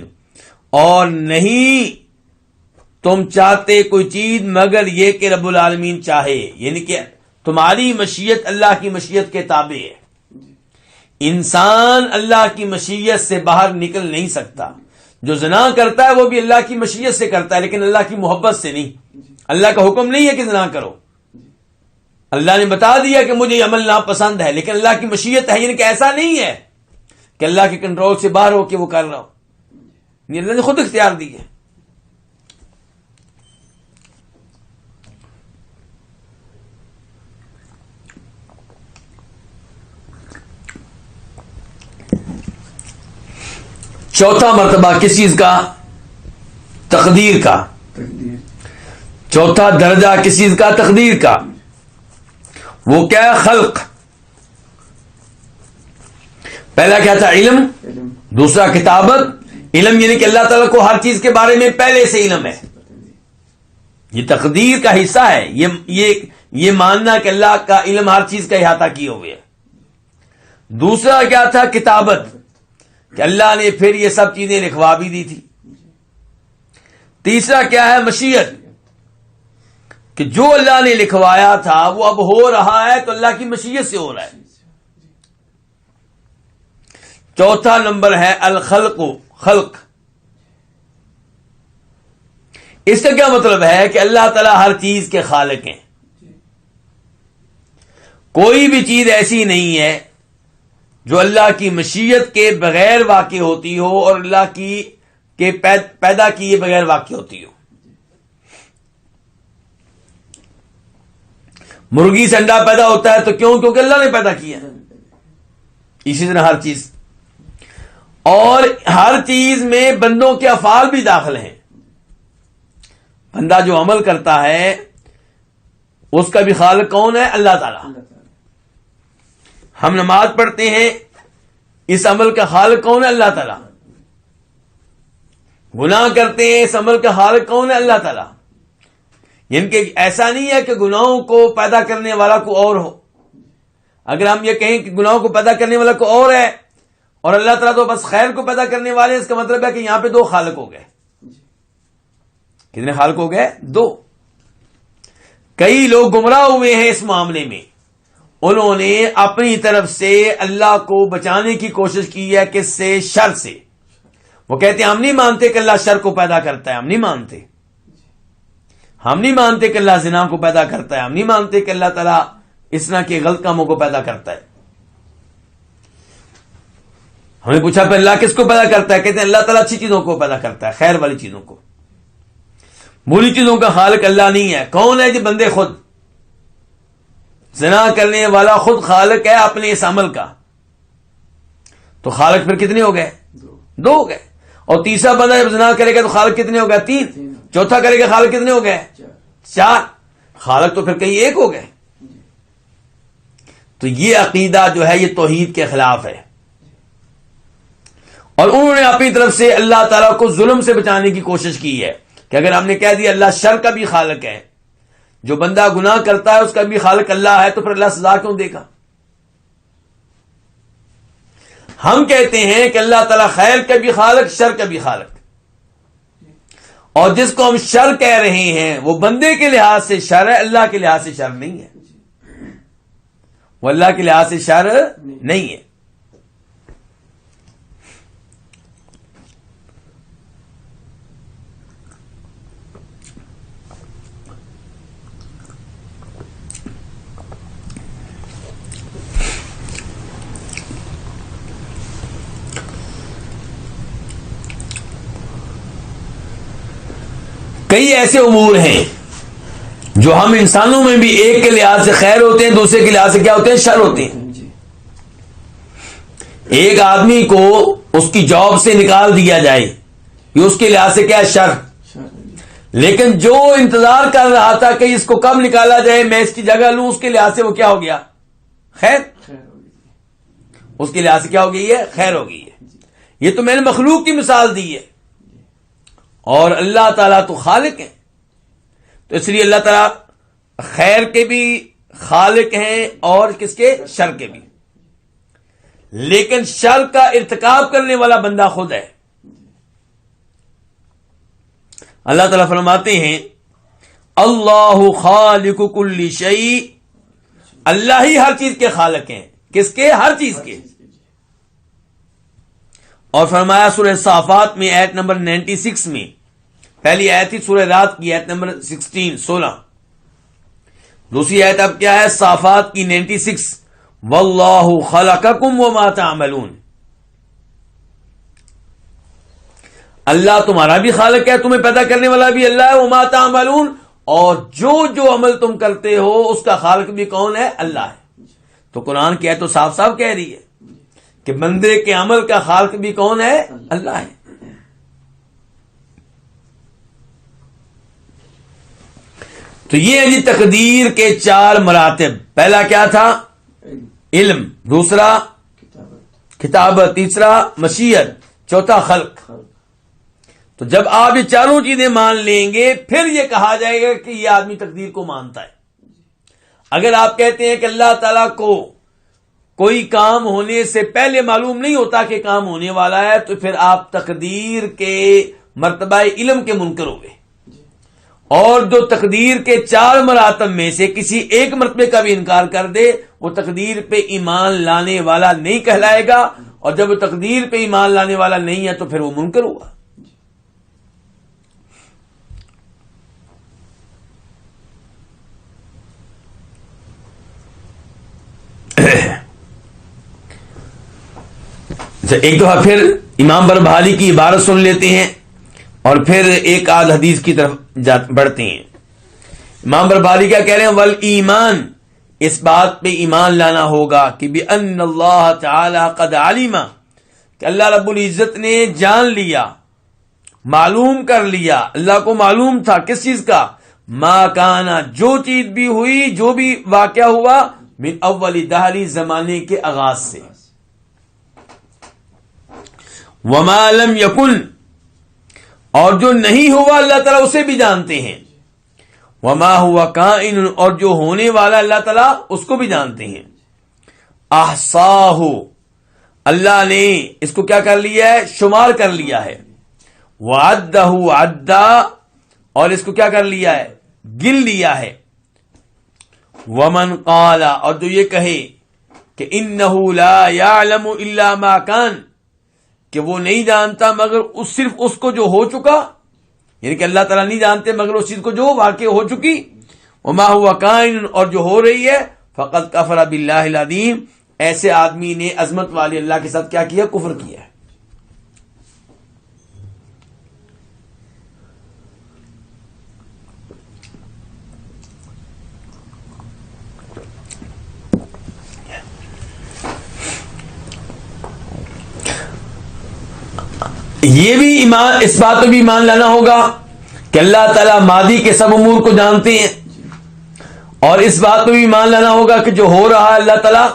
اور نہیں تم چاہتے کوئی چیز مگر یہ کہ رب العالمین چاہے، یعنی کہ تمہاری مشیت اللہ کی مشیت کے تابع ہے۔ انسان اللہ کی مشیت سے باہر نکل نہیں سکتا۔ جو زنا کرتا ہے وہ بھی اللہ کی مشیت سے کرتا ہے لیکن اللہ کی محبت سے نہیں۔ اللہ کا حکم نہیں ہے کہ زنا کرو، اللہ نے بتا دیا کہ مجھے یہ عمل ناپسند ہے، لیکن اللہ کی مشیت ہے، یعنی کہ ایسا نہیں ہے کہ اللہ کے کنٹرول سے باہر ہو کے وہ کر رہا ہو، یہ اللہ نے خود اختیار دی ہے۔ چوتھا مرتبہ کس چیز کا؟ تقدیر کا. چوتھا درجہ کس چیز کا؟ تقدیر کا. وہ کیا ہے؟ خلق. پہلا کیا تھا؟ علم. دوسرا کتابت. علم یعنی کہ اللہ تعالیٰ کو ہر چیز کے بارے میں پہلے سے علم ہے. یہ تقدیر کا حصہ ہے. یہ ماننا کہ اللہ کا علم ہر چیز کا احاطہ کیے ہوئے ہے. دوسرا کیا تھا؟ کتابت، کہ اللہ نے پھر یہ سب چیزیں لکھوا بھی دی تھی. تیسرا کیا ہے؟ مشیت، کہ جو اللہ نے لکھوایا تھا وہ اب ہو رہا ہے تو اللہ کی مشیت سے ہو رہا ہے. چوتھا نمبر ہے الخلق، خلق. اس کا کیا مطلب ہے؟ کہ اللہ تعالیٰ ہر چیز کے خالق ہیں. کوئی بھی چیز ایسی نہیں ہے جو اللہ کی مشیت کے بغیر واقع ہوتی ہو اور اللہ کی کے پیدا کیے بغیر واقع ہوتی ہو. مرغی سے انڈا پیدا ہوتا ہے تو کیوں؟ کیونکہ اللہ نے پیدا کیا. اسی طرح ہر چیز، اور ہر چیز میں بندوں کے افعال بھی داخل ہیں. بندہ جو عمل کرتا ہے اس کا بھی خالق کون ہے؟ اللہ تعالیٰ. ہم نماز پڑھتے ہیں، اس عمل کا خالق کون ہے؟ اللہ تعالیٰ. گناہ کرتے ہیں، اس عمل کا خالق کون ہے؟ اللہ تعالیٰ. یعنی کہ ایسا نہیں ہے کہ گناہوں کو پیدا کرنے والا کو اور ہو. اگر ہم یہ کہیں کہ گناہوں کو پیدا کرنے والا کو اور ہے اور اللہ تعالیٰ تو بس خیر کو پیدا کرنے والے، اس کا مطلب ہے کہ یہاں پہ دو خالق ہو گئے. کتنے خالق ہو گئے؟ دو. کئی لوگ گمراہ ہوئے ہیں اس معاملے میں. انہوں نے اپنی طرف سے اللہ کو بچانے کی کوشش کی ہے. کس سے؟ شر سے. وہ کہتے ہیں ہم نہیں مانتے کہ اللہ شر کو پیدا کرتا ہے، ہم نہیں مانتے. ہم نہیں مانتے کہ اللہ زنا کو پیدا کرتا ہے، ہم نہیں مانتے کہ اللہ تعالیٰ اس طرح کے غلط کاموں کو پیدا کرتا ہے. ہم نے پوچھا پہ اللہ کس کو پیدا کرتا ہے؟ کہتے ہیں اللہ تعالیٰ اچھی چیزوں کو پیدا کرتا ہے، خیر والی چیزوں کو. بری چیزوں کا خالق اللہ نہیں ہے. کون ہے؟ جی بندے خود. زنا کرنے والا خود خالق ہے اپنے اس عمل کا. تو خالق پھر کتنے ہو گئے؟ دو ہو گئے. اور تیسرا بندہ جب زنا کرے گا تو خالق کتنے ہو گئے؟ تین. چوتھا کرے گا خالق کتنے ہو گئے؟ چار. خالق تو پھر کہیں ایک ہو گئے. تو یہ عقیدہ جو ہے یہ توحید کے خلاف ہے. اور انہوں نے اپنی طرف سے اللہ تعالیٰ کو ظلم سے بچانے کی کوشش کی ہے کہ اگر ہم نے کہہ دیا اللہ شر کا بھی خالق ہے، جو بندہ گناہ کرتا ہے اس کا بھی خالق اللہ ہے، تو پھر اللہ سزا کیوں دے گا؟ ہم کہتے ہیں کہ اللہ تعالیٰ خیر کا بھی خالق، شر کا بھی خالق. اور جس کو ہم شر کہہ رہے ہیں وہ بندے کے لحاظ سے شر ہے، اللہ کے لحاظ سے شر نہیں ہے. وہ اللہ کے لحاظ سے شر نہیں ہے. کئی ایسے امور ہیں جو ہم انسانوں میں بھی ایک کے لحاظ سے خیر ہوتے ہیں، دوسرے کے لحاظ سے کیا ہوتے ہیں؟ شر ہوتے ہیں. ایک آدمی کو اس کی جاب سے نکال دیا جائے، یہ اس کے لحاظ سے کیا ہے؟ شر. لیکن جو انتظار کر رہا تھا کہ اس کو کب نکالا جائے میں اس کی جگہ لوں، اس کے لحاظ سے وہ کیا ہو گیا؟ خیر. اس کے لحاظ سے کیا ہو گئی ہے؟ خیر ہو گئی ہے. یہ تو میں نے مخلوق کی مثال دی ہے، اور اللہ تعالیٰ تو خالق ہیں. تو اس لیے اللہ تعالیٰ خیر کے بھی خالق ہیں اور کس کے؟ شر کے بھی. لیکن شر کا ارتکاب کرنے والا بندہ خود ہے. اللہ تعالیٰ فرماتے ہیں اللہ خالق کل شیء، اللہ ہی ہر چیز کے خالق ہیں. کس کے؟ ہر چیز کے. اور فرمایا سورہ صافات میں آیت نمبر 96 میں، پہلی آیت تھی سورہ رات کی آیت نمبر 16. دوسری آیت اب کیا ہے؟ صافات کی 96، واللہ خلقکم وما تعملون. اللہ تمہارا بھی خالق ہے، تمہیں پیدا کرنے والا بھی اللہ ہے. وما تعملون، اور جو عمل تم کرتے ہو اس کا خالق بھی کون ہے؟ اللہ ہے. تو قرآن کی آیت تو صاف صاف کہہ رہی ہے کہ بندے کے عمل کا خالق بھی کون ہے؟ اللہ ہے. تو یہ ہے جی تقدیر کے 4 مراتب. پہلا کیا تھا؟ علم. دوسرا کتابت. تیسرا مشیت. چوتھا خلق. تو جب آپ یہ چاروں چیزیں مان لیں گے پھر یہ کہا جائے گا کہ یہ آدمی تقدیر کو مانتا ہے. اگر آپ کہتے ہیں کہ اللہ تعالیٰ کو کوئی کام ہونے سے پہلے معلوم نہیں ہوتا کہ کام ہونے والا ہے تو پھر آپ تقدیر کے مرتبہ علم کے منکر ہو گئے. اور جو تقدیر کے 4 مراتب میں سے کسی ایک مرتبے کا بھی انکار کر دے وہ تقدیر پہ ایمان لانے والا نہیں کہلائے گا. اور جب وہ تقدیر پہ ایمان لانے والا نہیں ہے تو پھر وہ منکر ہوا. ایک دفعہ پھر امام بربہاری کی عبارت سن لیتے ہیں اور پھر ایک آدھ حدیث کی طرف بڑھتے ہیں. امام بربہاری کیا کہہ رہے ہیں؟ والایمان، اس بات پہ ایمان لانا ہوگا کہ بِأَنَّ اللَّهَ تَعَالَى قَدْ عَلِمَ، کہ اللہ رب العزت نے جان لیا، معلوم کر لیا. اللہ کو معلوم تھا کس چیز کا؟ ما کانا، جو چیز بھی ہوئی، جو بھی واقعہ ہوا، من اول دہری، زمانے کے آغاز سے. وما لم یکن، اور جو نہیں ہوا اللہ تعالیٰ اسے بھی جانتے ہیں. وما ہوا کائن، اور جو ہونے والا اللہ تعالیٰ اس کو بھی جانتے ہیں. احصاہ، اللہ نے اس کو کیا کر لیا ہے؟ شمار کر لیا ہے. وعدہ عدا، اور اس کو کیا کر لیا ہے؟ گن لیا ہے. ومن قال، اور جو یہ کہے کہ انہ لا یعلم الا ما کان، کہ وہ نہیں جانتا مگر صرف اس کو جو ہو چکا، یعنی کہ اللہ تعالیٰ نہیں جانتے مگر اس چیز کو جو واقع ہو چکی. وما ہوا کائن، اور جو ہو رہی ہے. فقد کفر باللہ العظیم، ایسے آدمی نے عظمت والے اللہ کے ساتھ کیا کیا؟ کفر کیا ہے. یہ بھی ایمان، اس بات پہ بھی ایمان لانا ہوگا کہ اللہ تعالیٰ ماضی کے سب امور کو جانتے ہیں. اور اس بات پہ بھی ایمان لانا ہوگا کہ جو ہو رہا ہے اللہ تعالیٰ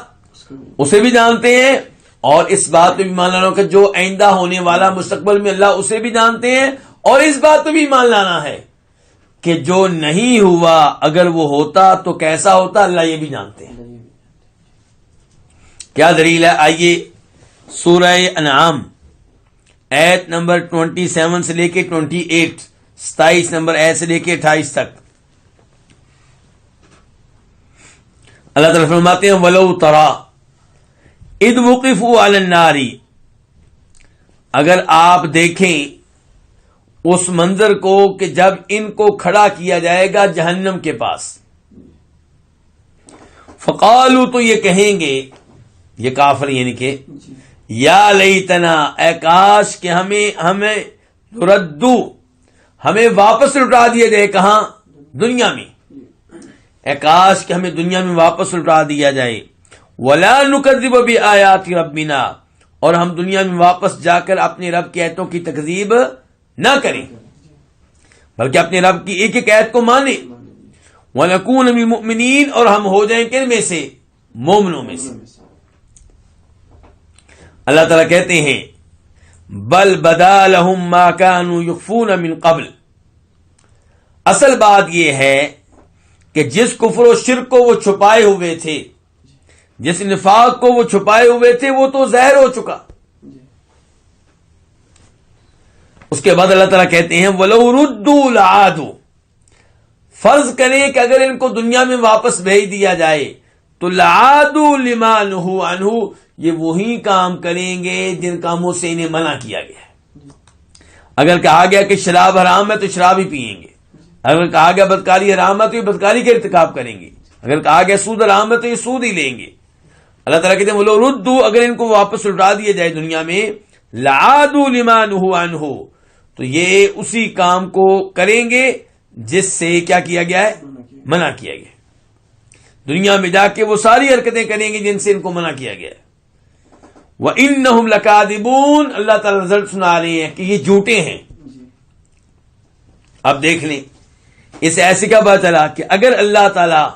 اسے بھی جانتے ہیں. اور اس بات پہ بھی ایمان لانا ہوگا کہ جو آئندہ ہونے والا مستقبل میں اللہ اسے بھی جانتے ہیں. اور اس بات پہ بھی ایمان لانا ہے کہ جو نہیں ہوا اگر وہ ہوتا تو کیسا ہوتا، اللہ یہ بھی جانتے ہیں. کیا دلیل ہے؟ آئیے سورہ انعام ایت نمبر 27 سے لے کے 28، 27 نمبر ایت سے لے کے 28 تک. اللہ تعالیٰ فرماتے ہیں وَلَوْ تَرَى اِذْ وُقِفُوا عَلَى النَّارِ، اگر آپ دیکھیں اس منظر کو کہ جب ان کو کھڑا کیا جائے گا جہنم کے پاس. فَقَالُوا، تو یہ کہیں گے، یہ کافر یعنی کہ یا لیتنا، اے کاش کہ ہمیں ردو، ہمیں واپس لٹا دیا جائے. کہاں؟ دنیا میں. اے کاش کہ ہمیں دنیا میں واپس لٹا دیا جائے. ولا نکذب بآیات ربنا، اور ہم دنیا میں واپس جا کر اپنے رب کی آیتوں کی تکذیب نہ کریں بلکہ اپنے رب کی ایک ایک آیت کو مانیں. ونکون من المؤمنین، اور ہم ہو جائیں کن میں سے؟ مومنوں میں سے. اللہ تعالیٰ کہتے ہیں بل بدا لہم ما کانوا یخفون من قبل، اصل بات یہ ہے کہ جس کفر و شرک کو وہ چھپائے ہوئے تھے، جس نفاق کو وہ چھپائے ہوئے تھے، وہ تو ظاہر ہو چکا. اس کے بعد اللہ تعالیٰ کہتے ہیں وَلَوْ رُدُّوا لَعَادُوا، فرض کریں کہ اگر ان کو دنیا میں واپس بھیج دیا جائے تو لَعَادُوا لِمَا نُهُوا عَنْهُ، یہ وہی کام کریں گے جن کاموں سے انہیں منع کیا گیا ہے. اگر کہا گیا کہ شراب حرام ہے تو شراب ہی پئیں گے. اگر کہا گیا بدکاری حرام ہے تو یہ بدکاری کا ارتکاب کریں گے. اگر کہا گیا سود حرام ہے تو یہ سود ہی لیں گے. اللہ تعالیٰ کہتے ہیں وَلَوْ رُدُّوا، اگر ان کو واپس لٹا دیا جائے دنیا میں، لَعَادُوا لِمَا نُهُوا عَنْهُ، تو یہ اسی کام کو کریں گے جس سے کیا کیا گیا ہے؟ منع کیا گیا. دنیا میں جا کے وہ ساری حرکتیں کریں گے جن سے ان کو منع کیا گیا ہے. وَإِنَّهُمْ لَكَاذِبُونَ، اللہ تعالیٰ رزلٹ سنا رہے ہیں کہ یہ جھوٹے ہیں. اب دیکھ لیں اس ایسے کا پتہ چلا کہ اگر اللہ تعالیٰ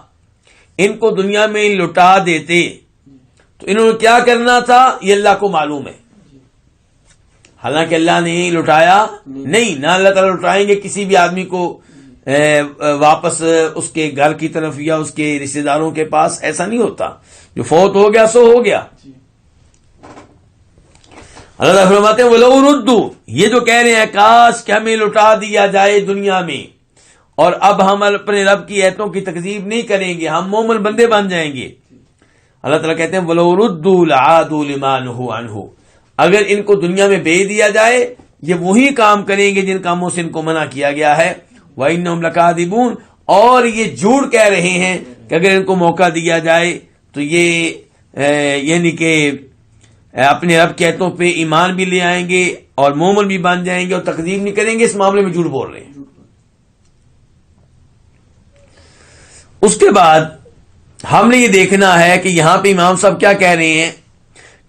ان کو دنیا میں لٹا دیتے تو انہوں نے کیا کرنا تھا یہ اللہ کو معلوم ہے. حالانکہ اللہ نے لٹایا نہیں، نہ اللہ تعالیٰ لٹائیں گے کسی بھی آدمی کو واپس اس کے گھر کی طرف یا اس کے رشتہ داروں کے پاس. ایسا نہیں ہوتا، جو فوت ہو گیا سو ہو گیا. اللہ تعالیٰ فرماتے ہیں وَلَوْ رُدُّوا، یہ جو کہہ رہے ہیں کاش کہ ہمیں لٹا دیا جائے دنیا میں اور اب ہم اپنے رب کی ایتوں کی تکذیب نہیں کریں گے، ہم مومن بندے بن جائیں گے. اللہ تعالیٰ کہتے ہیں وَلَوْ رُدُّوا لَعَادُوا لِمَا نُهُوا عَنْهُ، اگر ان کو دنیا میں بھیج دیا جائے یہ وہی کام کریں گے جن کاموں سے ان کو منع کیا گیا ہے. وَإِنَّهُمْ لَكَاذِبُونَ، اور یہ جھوٹ کہہ رہے ہیں کہ اگر ان کو موقع دیا جائے تو یہ یعنی کہ اپنے رب کی آیتوں پہ ایمان بھی لے آئیں گے اور مومن بھی بن جائیں گے اور تکذیب نہیں کریں گے. اس معاملے میں جھوٹ بول رہے ہیں. اس کے بعد ہم نے یہ دیکھنا ہے کہ یہاں پہ امام صاحب کیا کہہ رہے ہیں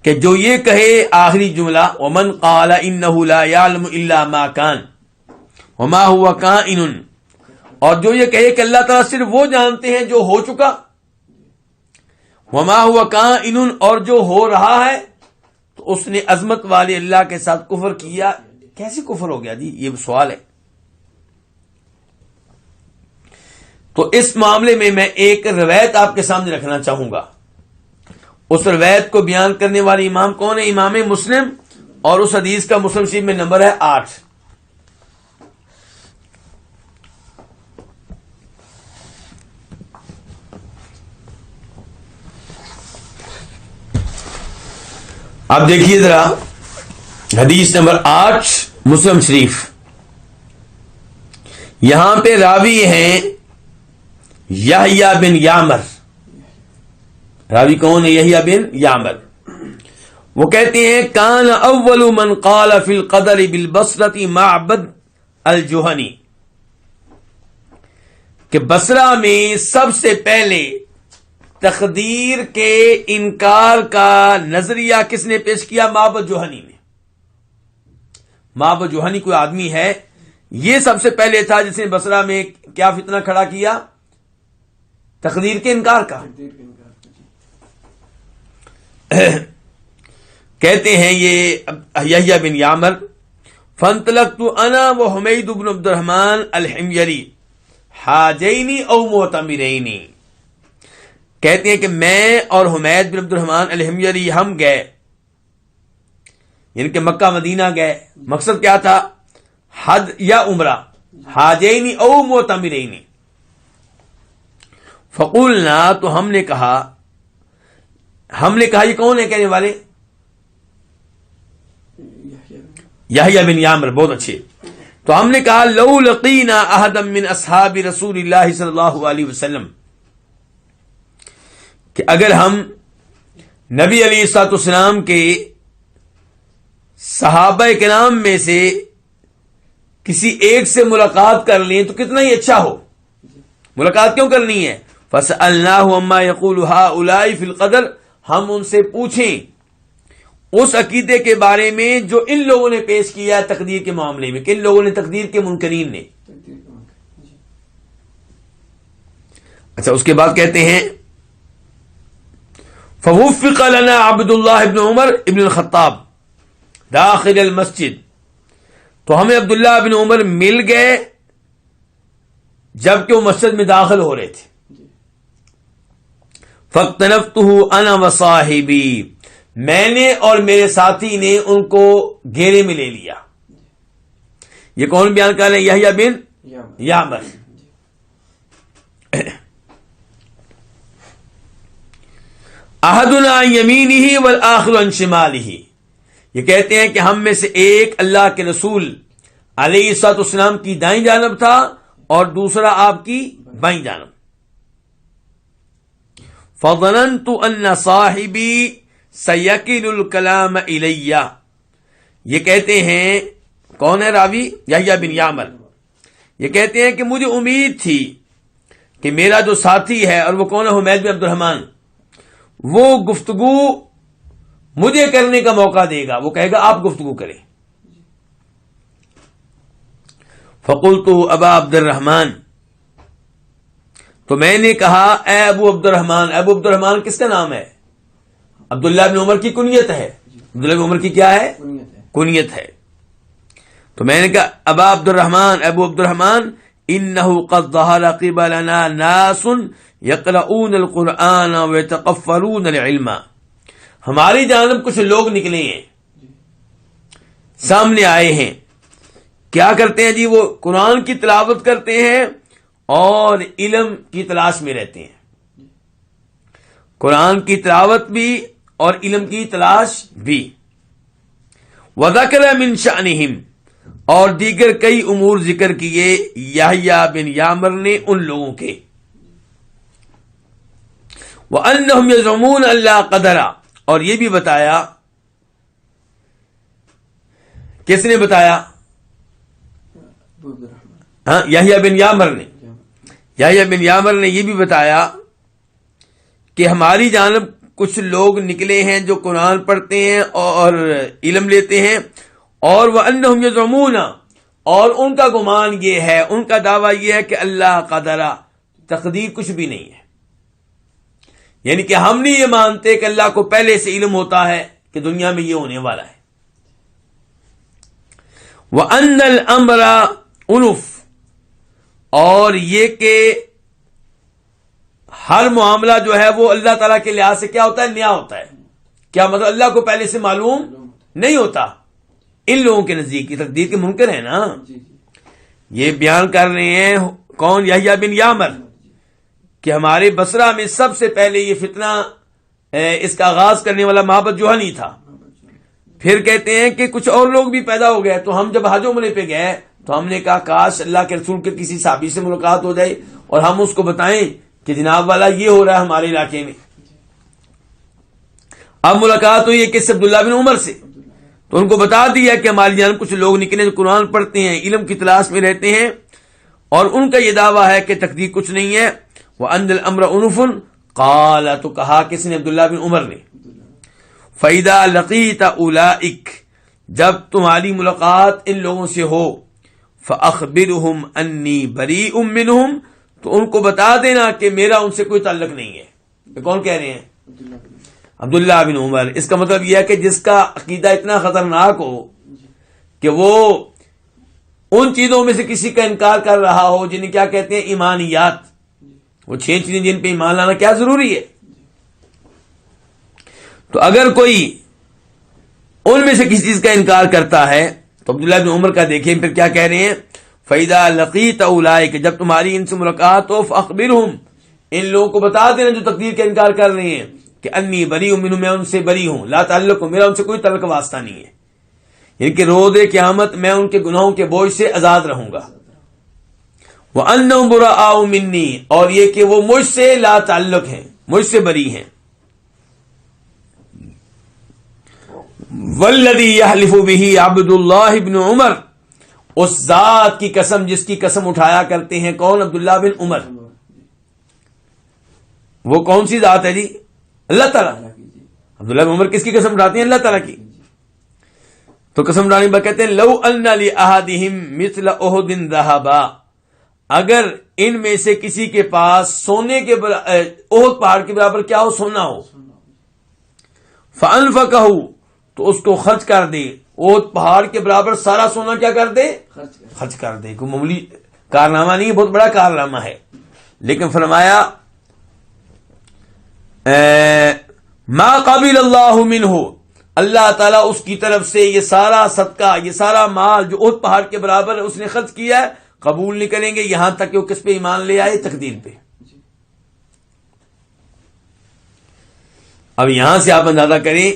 کہ جو یہ کہے آخری جملہ وَمَنْ قَالَ إِنَّهُ لَا يَعْلَمُ إِلَّا مَا كَانَ وَمَا هُوَ كَائِنٌ، اور جو یہ کہے کہ اللہ تعالیٰ صرف وہ جانتے ہیں جو ہو چکا، وَمَا هُوَ كَائِنٌ، اور جو ہو رہا ہے، تو اس نے عظمت والے اللہ کے ساتھ کفر کیا. کیسے کفر ہو گیا جی؟ یہ سوال ہے. تو اس معاملے میں ایک روایت آپ کے سامنے رکھنا چاہوں گا. اس روایت کو بیان کرنے والے امام کون ہے؟ امام مسلم، اور اس حدیث کا مسلم شریف میں نمبر ہے 8. آپ دیکھیے ذرا حدیث نمبر 8 مسلم شریف. یہاں پہ راوی ہیں یحییٰ بن یعمر. راوی کون ہے؟ یحییٰ بن یعمر. وہ کہتے ہیں کان اول من قال فی القدر بالبصرة معبد الجہنی، کہ بصرہ میں سب سے پہلے تقدیر کے انکار کا نظریہ کس نے پیش کیا؟ معبد جوہنی نے. معبد جوہنی کوئی آدمی ہے، یہ سب سے پہلے تھا جس نے بصرہ میں کیا فتنہ کھڑا کیا؟ تقدیر کے انکار کا. کہتے ہیں یہ یحییٰ بن یعمر فانطلقت انا وحمید بن عبد الرحمن الحميري حاجین او معتمرین. کہتے ہیں کہ میں اور حمید بن عبد الرحمن الحميري ہم گئے، یعنی کہ مکہ مدینہ گئے. مقصد کیا تھا؟ حج یا عمرہ. حاجین او معتمرین. فقولنا، تو ہم نے کہا یہ کون ہے کہنے والے؟ یحییٰ بن یعمر. بہت اچھے. تو ہم نے کہا لو لقینا احدا من اصحاب رسول اللہ صلی اللہ علیہ وسلم، کہ اگر ہم نبی علیہ الصلوۃ والسلام کے صحابہ کرام میں سے کسی ایک سے ملاقات کر لیں تو کتنا ہی اچھا ہو. ملاقات کیوں کرنی ہے؟ فَسَأَلْنَاهُ عَمَّا يَقُولُ هَؤُلَاءِ فِي الْقَدْرِ، ہم ان سے پوچھیں اس عقیدے کے بارے میں جو ان لوگوں نے پیش کیا ہے تقدیر کے معاملے میں. کن لوگوں نے؟ تقدیر کے منکرین نے. اچھا، اس کے بعد کہتے ہیں فَوُفِّقَ لَنَا عَبْدُ اللَّهِ بْنُ عُمَرْ ابن الخطاب داخل المسجد، تو ہمیں عبداللہ بن عمر مل گئے جبکہ وہ مسجد میں داخل ہو رہے تھے. فَاقْتَنَفْتُهُ أَنَا وَصَاحِبِي، میں نے اور میرے ساتھی نے ان کو گھیرے میں لے لیا. یہ کون بیان کر رہے ہیں؟ یحییٰ بن یعمر. احدنا عن یمینہ والآخر عن شمالہ، یہ کہتے ہیں کہ ہم میں سے ایک اللہ کے رسول علیہ الصلوۃ والسلام کی دائیں جانب تھا اور دوسرا آپ کی بائیں جانب. فظننت ان صاحبی سیکل الکلام الی، یہ کہتے ہیں کون ہے راوی؟ یحییٰ بن یعمر. یہ کہتے ہیں کہ مجھے امید تھی کہ میرا جو ساتھی ہے، اور وہ کون ہے؟ حمید بن عبد الرحمن، وہ گفتگو مجھے کرنے کا موقع دے گا، وہ کہے گا آپ گفتگو کریں. فقلت ابا عبد الرحمن، تو میں نے کہا اے ابو عبد الرحمن. ابو عبد الرحمن کس کا نام ہے؟ عبداللہ بن عمر کی کنیت ہے. عبداللہ بن عمر کی کیا ہے؟ کنیت ہے. تو میں نے کہا ابا عبد الرحمن، ابو عبد الرحمن، انه قد ظهر قبلنا ناس يقرؤون القرآن ويتقفلون العلم. ہماری جانب کچھ لوگ نکلے ہیں، سامنے آئے ہیں. کیا کرتے ہیں جی؟ وہ قرآن کی تلاوت کرتے ہیں اور علم کی تلاش میں رہتے ہیں. قرآن کی تلاوت بھی اور علم کی تلاش بھی. وذکر من شأنہم، اور دیگر کئی امور ذکر کیے یحییٰ بن یعمر نے ان لوگوں کے. وَأَنَّهُمْ يَزْعُمُونَ أَلَّا قَدَرَ، اور یہ بھی بتایا. کس نے بتایا؟ ہاں، یحییٰ بن یعمر نے. یحییٰ بن یعمر نے یہ بھی بتایا کہ ہماری جانب کچھ لوگ نکلے ہیں جو قرآن پڑھتے ہیں اور علم لیتے ہیں. اور وَأَنَّهُمْ يَزْعُمُونَ، اور ان کا گمان یہ ہے، ان کا دعویٰ یہ ہے کہ اللہ قدرہ، تقدیر کچھ بھی نہیں ہے. یعنی کہ ہم نہیں یہ مانتے کہ اللہ کو پہلے سے علم ہوتا ہے کہ دنیا میں یہ ہونے والا ہے. وَأَنَّ الْأَمْرَ أُنُفٌ، اور یہ کہ ہر معاملہ جو ہے وہ اللہ تعالیٰ کے لحاظ سے کیا ہوتا ہے؟ نیا ہوتا ہے. کیا مطلب؟ اللہ کو پہلے سے معلوم نہیں ہوتا. ان لوگوں کے نزدیک یہ تقدیر کے منکر ہے نا. یہ بیان کر رہے ہیں کون؟ یحییٰ بن یعمر، کہ ہمارے بصرہ میں سب سے پہلے یہ فتنہ اس کا آغاز کرنے والا معبد جوہنی تھا. پھر کہتے ہیں کہ کچھ اور لوگ بھی پیدا ہو گئے. تو ہم جب حج عمرے پہ گئے تو ہم نے کہا کاش اللہ کے رسول کے کسی صحابی سے ملاقات ہو جائے اور ہم اس کو بتائیں کہ جناب والا یہ ہو رہا ہے ہمارے علاقے میں. اب ملاقات ہوئی ہے کس سے؟ عبداللہ بن عمر سے. تو ان کو بتا دیا کہ ہماری جانب کچھ لوگ نکلے جو قرآن پڑھتے ہیں، علم کی تلاش میں رہتے ہیں، اور ان کا یہ دعویٰ ہے کہ تقدیر کچھ نہیں ہے. وَأَنَّ الْأَمْرَ أُنُفٌ، قال، تو کہا کس نے؟ عبداللہ بن عمر نے. فَإِذَا لَقِيتَ أُولَئِكَ، جب تمہاری ملاقات ان لوگوں سے ہو، فَأَخْبِرْهُمْ أَنِّي بَرِيءٌ مِّنْهُمْ، تو ان کو بتا دینا کہ میرا ان سے کوئی تعلق نہیں ہے. یہ کون کہہ رہے ہیں؟ عبداللہ بن عمر. اس کا مطلب یہ ہے کہ جس کا عقیدہ اتنا خطرناک ہو کہ وہ ان چیزوں میں سے کسی کا انکار کر رہا ہو جنہیں کیا کہتے ہیں؟ ایمانیات. وہ 6 چیزیں جن پہ ایمان لانا کیا ضروری ہے. تو اگر کوئی ان میں سے کسی چیز کا انکار کرتا ہے تو عبداللہ بن عمر کا دیکھیں پھر کیا کہہ رہے ہیں؟ فَإِذَا لَقِيتَ أُولَئِكَ، جب تمہاری ان سے ملاقات ہو، فَأَخْبِرْهُمْ، ان لوگوں کو بتا دینا جو تقدیر کا انکار کر رہے ہیں کہ انی بری منہم، میں ان سے بری ہوں، لا تعلق، میرا ان سے کوئی تعلق واسطہ نہیں ہے. یعنی کہ روز قیامت میں ان کے گناہوں کے بوجھ سے آزاد رہوں گا. وَأَنَّهُمْ بُرَآءُ مِنِّي، اور یہ کہ وہ مجھ سے لا تعلق ہیں، مجھ سے بری ہیں. وَالَّذِي يَحْلِفُ بِهِ عَبْدُ اللَّهِ بْنُ عُمَرَ، اس ذات کی قسم جس کی قسم اٹھایا کرتے ہیں کون؟ عبداللہ بن عمر. وہ کون سی ذات ہے جی؟ اللہ تعالیٰ. عبداللہ بن عمر کس کی قسم اٹھاتے ہیں؟ اللہ تعالیٰ کی. تو قسم اٹھانے پر کہتے ہیں لو ان لأحدہم مثل احد ذہبا، اگر ان میں سے کسی کے پاس سونے کے احد پہاڑ کے برابر کیا ہو؟ سونا ہو. فانفقہ، تو اس کو خرچ کر دے. احد پہاڑ کے برابر سارا سونا کیا کر دے؟ خرچ کر دے. کوئی معمولی کارنامہ نہیں ہے، بہت بڑا کارنامہ ہے. لیکن فرمایا ما قبل اللہ منہ، اللہ تعالیٰ اس کی طرف سے یہ سارا صدقہ، یہ سارا مال جو احد پہاڑ کے برابر اس نے خرچ کیا ہے قبول نہیں کریں گے، یہاں تک کہ وہ کس پہ ایمان لے آئے؟ تقدیر پہ. اب یہاں سے آپ اندازہ کریں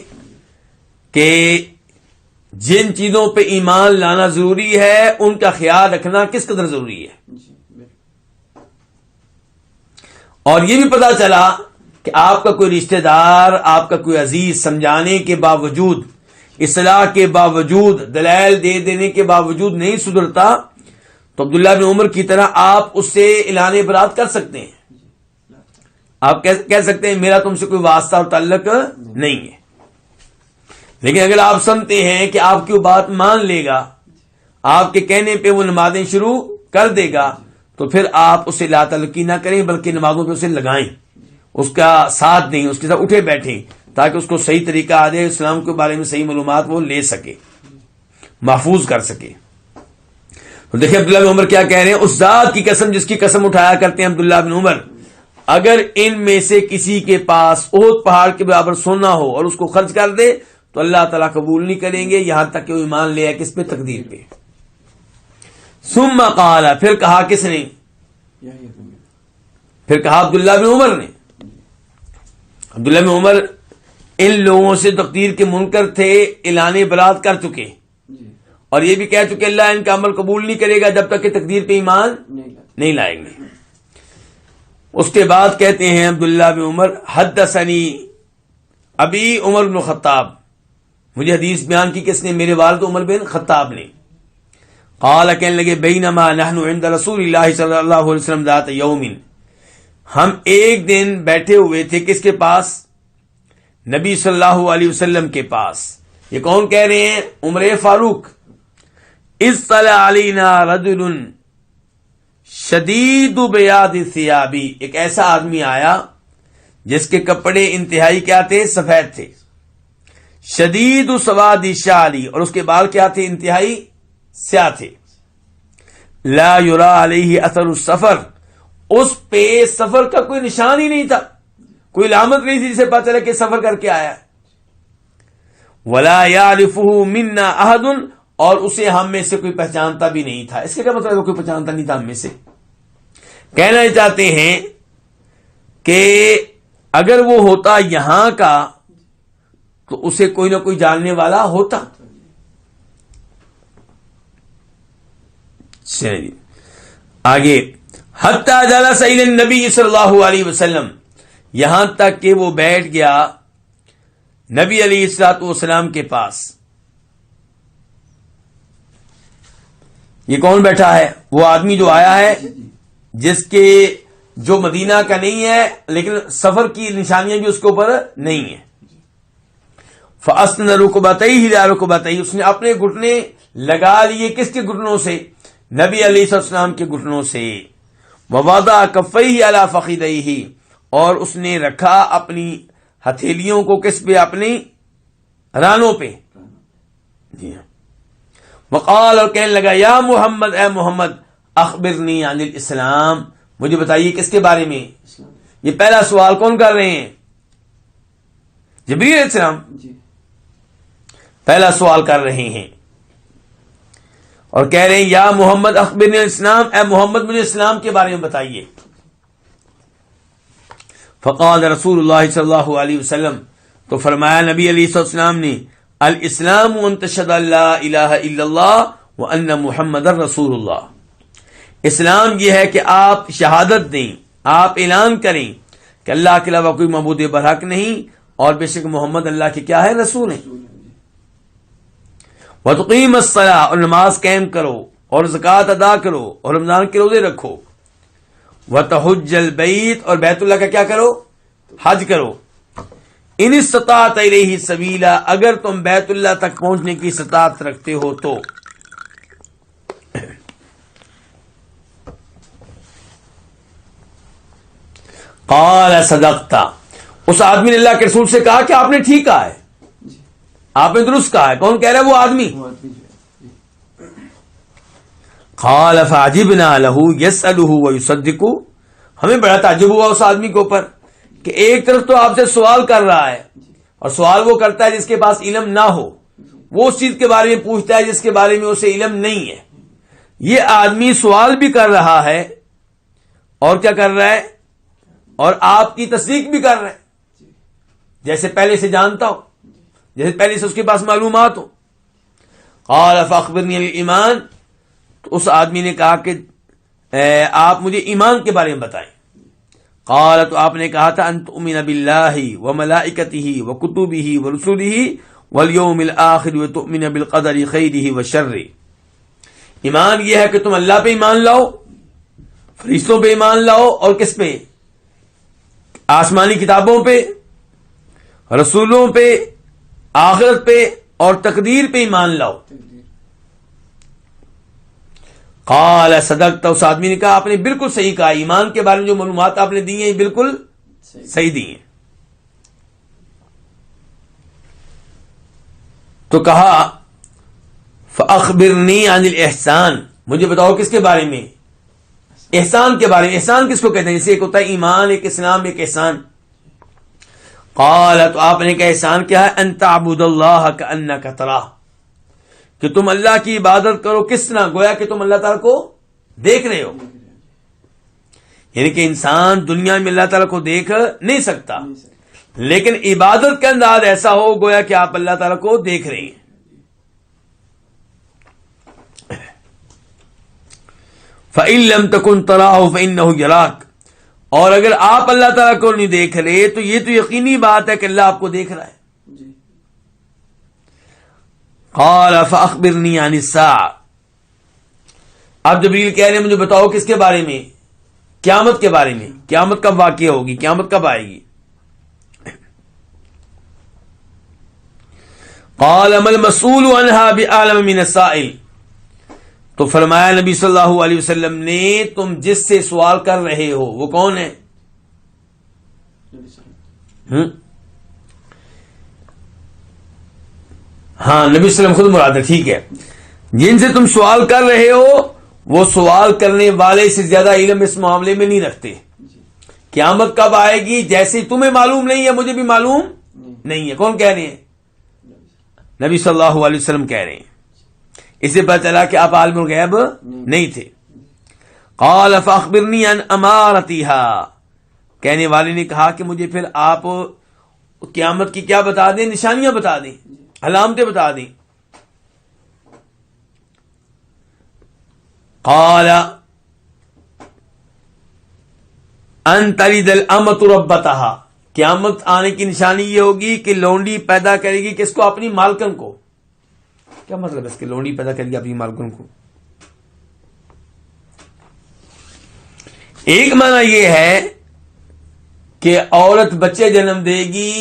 کہ جن چیزوں پہ ایمان لانا ضروری ہے ان کا خیال رکھنا کس قدر ضروری ہے. اور یہ بھی پتا چلا کہ آپ کا کوئی رشتہ دار، آپ کا کوئی عزیز سمجھانے کے باوجود، اصلاح کے باوجود، دلائل دے دینے کے باوجود نہیں سدھرتا تو عبداللہ بن عمر کی طرح آپ اس سے اعلان برات کر سکتے ہیں. آپ کہہ سکتے ہیں میرا تم سے کوئی واسطہ اور تعلق نہیں ہے. لیکن اگر آپ سمجھتے ہیں کہ آپ کی بات مان لے گا، آپ کے کہنے پہ وہ نمازیں شروع کر دے گا، تو پھر آپ اسے لا تعلقی نہ کریں بلکہ نمازوں پہ اسے لگائیں، اس کا ساتھ دیں، اس کے ساتھ اٹھے بیٹھیں، تاکہ اس کو صحیح طریقہ آ جائے، اسلام کے بارے میں صحیح معلومات وہ لے سکے، محفوظ کر سکے۔ تو دیکھیں عبداللہ بن عمر کیا کہہ رہے ہیں، اس ذات کی قسم جس کی قسم اٹھایا کرتے ہیں عبداللہ بن عمر، اگر ان میں سے کسی کے پاس احد پہاڑ کے برابر سونا ہو اور اس کو خرچ کر دے تو اللہ تعالیٰ قبول نہیں کریں گے یہاں تک کہ وہ ایمان لے آئے کس پہ؟ تقدیر پہ۔ ثم قال، پھر کہا کس نے؟ پھر کہا عبداللہ بن عمر نے۔ عبداللہ بن عمر ان لوگوں سے تقدیر کے منکر تھے، اعلان برات کر چکے اور یہ بھی کہہ چکے اللہ ان کا عمل قبول نہیں کرے گا جب تک کہ تقدیر پہ ایمان نہیں لائیں گے۔ اس کے بعد کہتے ہیں عبداللہ بن عمر، حدثنی ابی عمر بن خطاب، مجھے حدیث بیان کی کس نے؟ میرے والد عمر بن خطاب نے۔ قال، کہنے لگے، بینما نحن عند رسول اللہ صلی اللہ علیہ وسلم ذات یوم، ہم ایک دن بیٹھے ہوئے تھے کس کے پاس؟ نبی صلی اللہ علیہ وسلم کے پاس۔ یہ کون کہہ رہے ہیں؟ عمر فاروق۔ اذ طلع علینا رجل شدید بیاض الثیاب، ایک ایسا آدمی آیا جس کے کپڑے انتہائی کیا تھے؟ سفید تھے۔ شدید سواد الشعر، اور اس کے بال کیا تھے؟ انتہائی سیاہ تھے۔ لا یرا علیہ اثر السفر، اس پہ سفر کا کوئی نشان ہی نہیں تھا، کوئی علامت نہیں تھی جسے پتہ چلا کہ سفر کر کے آیا۔ ولا یعرفہ منا احد، اور اسے ہم میں سے کوئی پہچانتا بھی نہیں تھا۔ اس کا کیا مطلب ہے؟ کوئی پہچانتا نہیں تھا ہم میں سے؟ کہنا چاہتے ہیں کہ اگر وہ ہوتا یہاں کا تو اسے کوئی نہ کوئی جاننے والا ہوتا۔ آگے، حتی جلس الی النبی صلی اللہ علیہ وسلم، یہاں تک کہ وہ بیٹھ گیا نبی علیہ الصلوۃ والسلام کے پاس۔ یہ کون بیٹھا ہے؟ وہ آدمی جو آیا ہے جس کے جو مدینہ کا نہیں ہے لیکن سفر کی نشانیاں بھی اس کے اوپر نہیں ہیں۔ فَأَسْنَدَ رُكْبَتَيْهِ إِلَىٰ رُكْبَتَيْهِ، اس نے اپنے گھٹنے لگا لیے کس کے گھٹنوں سے؟ نبی علیہ السلام کے گھٹنوں سے۔ وَوَضَعَ كَفَّيْهِ عَلَىٰ فَخِذَيْهِ، اور اس نے رکھا اپنی ہتھیلیوں کو کس پہ؟ اپنی رانوں پہ۔ جی ہاں۔ وقال، اور کہنے لگا، یا محمد، اے محمد، اخبرنی عن الاسلام، مجھے بتائیے کس کے بارے میں؟ یہ پہلا سوال کون کر رہے ہیں؟ جبریل علیہ السلام پہلا سوال کر رہے ہیں اور کہہ رہے ہیں یا محمد اخبرنی عن الاسلام، اے محمد مجھے اسلام کے بارے میں بتائیے۔ فقال رسول اللہ صلی اللہ علیہ وسلم، تو فرمایا نبی علیہ السلام نے، الاسلام ان تشہد ان لا الہ الا اللہ وان محمد رسول اللہ، اسلام یہ ہے کہ آپ شہادت دیں، آپ اعلان کریں کہ اللہ کے علاوہ کوئی معبود برحق نہیں اور بے شک محمد اللہ کے کیا ہے؟ رسول ہیں۔ وتقیم الصلاۃ، اور نماز قائم کرو اور زکوٰۃ ادا کرو اور رمضان کے روزے رکھو۔ وتحج البیت، اور بیت اللہ کا کیا کرو؟ حج کرو۔ ان استطاعت الیہ سبیلا، اگر تم بیت اللہ تک پہنچنے کی استطاعت رکھتے ہو تو۔ قال صدقتا، اس آدمی نے اللہ کے رسول سے کہا کہ آپ نے ٹھیک کہا ہے، آپ نے درست کہا ہے۔ کون کہہ رہا ہے؟ وہ آدمی۔ قال فعجبنا له يسأله ويصدق، ہمیں بڑا تعجب ہوا اس آدمی کے اوپر کہ ایک طرف تو آپ سے سوال کر رہا ہے اور سوال وہ کرتا ہے جس کے پاس علم نہ ہو، وہ اس چیز کے بارے میں پوچھتا ہے جس کے بارے میں اسے علم نہیں ہے۔ یہ آدمی سوال بھی کر رہا ہے اور کیا کر رہا ہے؟ اور آپ کی تصدیق بھی کر رہا ہے، جیسے پہلے سے جانتا ہو، جیسے پہلے سے اس کے پاس معلومات ہو۔ قال فاخبرنی الایمان، تو اس آدمی نے کہا کہ آپ مجھے ایمان کے بارے میں بتائیں۔ قال، تو آپ نے کہا تھا ان تؤمن باللہ وملائکتہ وکتبہ ورسلہ والیوم الآخر وتؤمن بالقدر خیرہ وشرہ، ایمان یہ ہے کہ تم اللہ پہ ایمان لاؤ، فرشتوں پہ ایمان لاؤ، اور کس پہ؟ آسمانی کتابوں پہ، رسولوں پہ، آخرت پہ اور تقدیر پہ ایمان لاؤ. قال صدقت، اس آدمی نے کہا آپ نے بالکل صحیح کہا، ایمان کے بارے میں جو معلومات آپ نے دی ہیں یہ بالکل صحیح دی ہیں. تو کہا فاخبرنی عن الاحسان، مجھے بتاؤ کس کے بارے میں؟ احسان کے بارے میں. احسان کس کو کہتے ہیں؟ جیسے ایک ہوتا ہے ایمان، ایک اسلام، ایک احسان. قال، تو آپ نے کہا احسان کیا ہے؟ ان تعبد اللہ کأنک تراہ، کہ تم اللہ کی عبادت کرو کس طرح؟ گویا کہ تم اللہ تعالیٰ کو دیکھ رہے ہو. یعنی کہ انسان دنیا میں اللہ تعالیٰ کو دیکھ نہیں سکتا، لیکن عبادت کا انداز ایسا ہو گویا کہ آپ اللہ تعالیٰ کو دیکھ رہے ہیں. فَإِن لَّمْ تَكُن تَرَاهُ فَإِنَّهُ يَرَاكَ، اور اگر آپ اللہ تعالیٰ کو نہیں دیکھ رہے تو یہ تو یقینی بات ہے کہ اللہ آپ کو دیکھ رہا ہے. قال فاخبرنی عن الساعة، اب جبریل کہہ رہے ہیں مجھے بتاؤ کس کے بارے میں؟ قیامت کے بارے میں. قیامت کب واقع ہوگی؟ قیامت کب آئے گی؟ قال ما المسؤول عنها بأعلم من السائل، تو فرمایا نبی صلی اللہ علیہ وسلم نے تم جس سے سوال کر رہے ہو وہ کون ہے؟ ہاں، نبی صلی اللہ علیہ وسلم خود مراد ہے. ٹھیک ہے، جن سے تم سوال کر رہے ہو وہ سوال کرنے والے سے زیادہ علم اس معاملے میں نہیں رکھتے. قیامت کب آئے گی جیسے تمہیں معلوم نہیں ہے مجھے بھی معلوم نہیں ہے. کون کہہ رہے ہیں؟ نبی صلی اللہ علیہ وسلم کہہ رہے ہیں. اسے پتہ چلا کہ آپ عالم الغیب نہیں تھے. قال فاخبرنی عن امارتها، کہنے والے نے کہا کہ مجھے پھر آپ قیامت کی کیا بتا دیں؟ نشانیاں بتا دیں، علامتیں بتا دیں. قال ان تلد الامۃ ربتها، قیامت آنے کی نشانی یہ ہوگی کہ لونڈی پیدا کرے گی کس کو؟ اپنی مالکن کو. کیا مطلب ہے اس کے؟ لونڈی پیدا کرے گی اپنی مالکن کو. ایک معنی یہ ہے کہ عورت بچے جنم دے گی،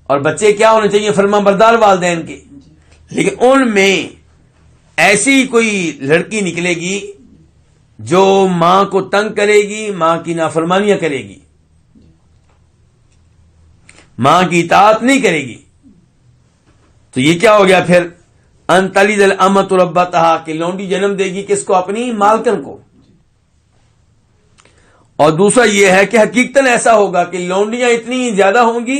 اور بچے کیا ہونے چاہیے؟ فرما بردار والدین کے. لیکن ان میں ایسی کوئی لڑکی نکلے گی جو ماں کو تنگ کرے گی، ماں کی نافرمانیاں کرے گی، ماں کی اطاعت نہیں کرے گی. تو یہ کیا ہو گیا پھر؟ ان تلد الامۃ ربتها، کہ لونڈی جنم دے گی کس کو؟ اپنی مالکن کو. اور دوسرا یہ ہے کہ حقیقتاً ایسا ہوگا کہ لونڈیاں اتنی زیادہ ہوں گی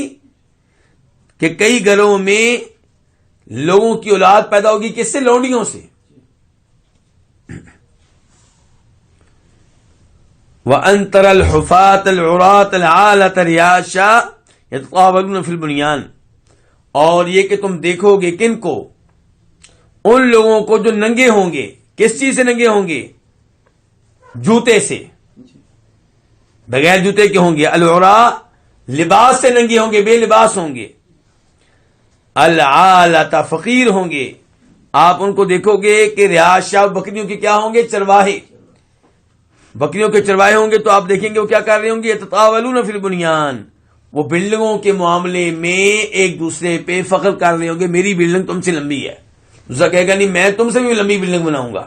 کہ کئی گھروں میں لوگوں کی اولاد پیدا ہوگی کس سے؟ لونڈیوں سے. وَأَن تَرَى الْحُفَاةَ الْعُرَاةَ الْعَالَةَ الرِّعَاشَ يَتَطَاوَلُونَ فِي الْبُنْيَانِ، اور یہ کہ تم دیکھو گے کن کو؟ ان لوگوں کو جو ننگے ہوں گے. کس چیز سے ننگے ہوں گے؟ جوتے سے، بغیر جوتے کے ہوں گے. العراء، لباس سے ننگے ہوں گے، بے لباس ہوں گے. العالۃ، فقیر ہوں گے. آپ ان کو دیکھو گے کہ رعاشہ، بکریوں کے کیا ہوں گے؟ چرواہے. بکریوں کے چرواہے ہوں گے تو آپ دیکھیں گے وہ کیا کر رہے ہوں گے؟ یتطاولون فی البنیان، وہ بلڈنگوں کے معاملے میں ایک دوسرے پہ فخر کر رہے ہوں گے، میری بلڈنگ تم سے لمبی ہے. دوسرا کہے گا نہیں میں تم سے بھی لمبی بلڈنگ بناؤں گا.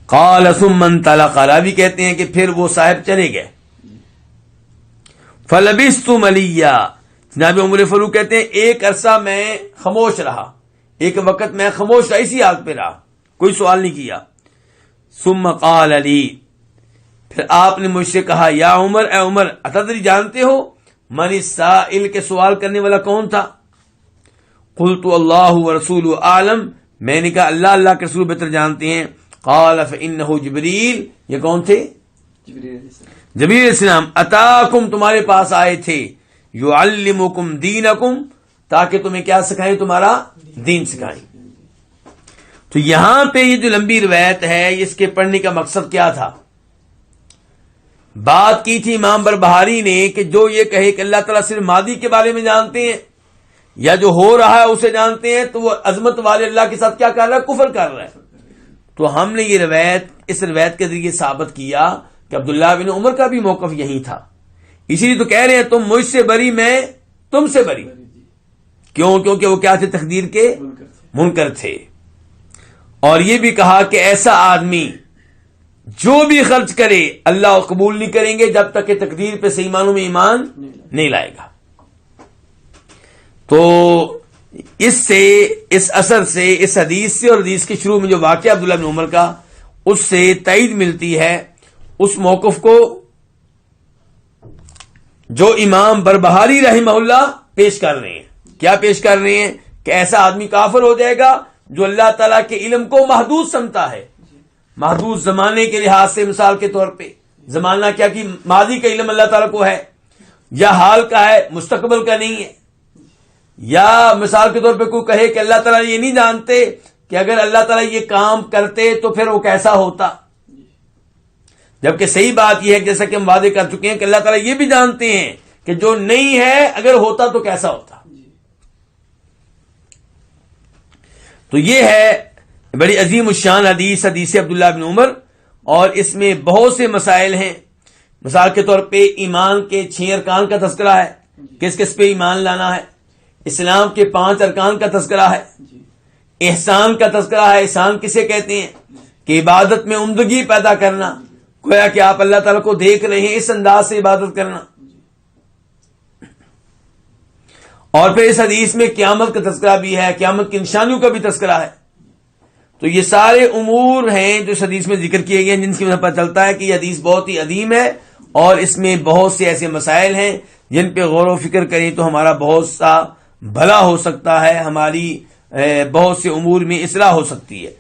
قال ثم انطلق، راوی کہتے ہیں کہ پھر وہ صاحب چلے گئے. فلبثت ملیا، جناب عمر فاروق کہتے ہیں ایک عرصہ میں خاموش رہا، ایک وقت میں خاموش رہا، اسی حالت پہ رہا، کوئی سوال نہیں کیا. ثم قال لی، پھر آپ نے مجھ سے کہا یا عمر، اے عمر، اتدری جانتے ہو من السائل کے سوال کرنے والا کون تھا؟ قلت اللہ ورسولہ اعلم، میں نے کہا اللہ اللہ کے رسول بہتر جانتے ہیں. قال فإنہ جبریل، یہ کون تھے؟ جبریل علیہ السلام. اتاکم، تمہارے پاس آئے تھے. یعلمکم دینکم، تاکہ تمہیں کیا سکھائیں؟ تمہارا دین سکھائیں. تو یہاں پہ یہ جو لمبی روایت ہے اس کے پڑھنے کا مقصد کیا تھا؟ بات کی تھی امام بربہاری نے کہ جو یہ کہے کہ اللہ تعالیٰ صرف ماضی کے بارے میں جانتے ہیں یا جو ہو رہا ہے اسے جانتے ہیں تو وہ عظمت والے اللہ کے ساتھ کیا کر رہا ہے؟ کفر کر رہا ہے. تو ہم نے یہ روایت، اس روایت کے ذریعے ثابت کیا کہ عبداللہ بن عمر کا بھی موقف یہی تھا. اسی لیے تو کہہ رہے ہیں تم مجھ سے بری، میں تم سے بری. کیوں؟ کیونکہ وہ کیا تھے؟ تقدیر کے منکر تھے. اور یہ بھی کہا کہ ایسا آدمی جو بھی خرچ کرے اللہ قبول نہیں کریں گے جب تک کہ تقدیر پہ صحیح معنوں میں ایمان نہیں لائے گا. تو اس اثر سے، اس حدیث سے اور حدیث کے شروع میں جو واقعہ عبداللہ بن عمر کا، اس سے تائید ملتی ہے اس موقف کو جو امام بربہاری رحمہ اللہ پیش کر رہے ہیں. کیا پیش کر رہے ہیں؟ کہ ایسا آدمی کافر ہو جائے گا جو اللہ تعالیٰ کے علم کو محدود سمجھتا ہے. محدود زمانے کے لحاظ سے، مثال کے طور پہ زمانہ کیا کہ ماضی کا علم اللہ تعالیٰ کو ہے، یا حال کا ہے، مستقبل کا نہیں ہے. یا مثال کے طور پہ کوئی کہے کہ اللہ تعالیٰ یہ نہیں جانتے کہ اگر اللہ تعالیٰ یہ کام کرتے تو پھر وہ کیسا ہوتا. جبکہ صحیح بات یہ ہے، جیسا کہ ہم وعدے کر چکے ہیں، کہ اللہ تعالیٰ یہ بھی جانتے ہیں کہ جو نہیں ہے اگر ہوتا تو کیسا ہوتا. تو یہ ہے بڑی عظیم الشان حدیث عبداللہ بن عمر، اور اس میں بہت سے مسائل ہیں. مثال کے طور پہ ایمان کے 6 ارکان کا تذکرہ ہے، کس کس پہ ایمان لانا ہے. اسلام کے 5 ارکان کا تذکرہ ہے. احسان کا تذکرہ ہے. احسان کسے کہتے ہیں؟ کہ عبادت میں عمدگی پیدا کرنا، گویا کہ آپ اللہ تعالیٰ کو دیکھ رہے ہیں، اس انداز سے عبادت کرنا. اور پھر اس حدیث میں قیامت کا تذکرہ بھی ہے، قیامت کی نشانیوں کا بھی تذکرہ ہے. تو یہ سارے امور ہیں جو اس حدیث میں ذکر کیے گئے ہیں، جن کی وجہ پتہ چلتا ہے کہ یہ حدیث بہت ہی عظیم ہے، اور اس میں بہت سے ایسے مسائل ہیں جن پہ غور و فکر کریں تو ہمارا بہت سا بھلا ہو سکتا ہے، ہماری بہت سے امور میں اصلاح ہو سکتی ہے.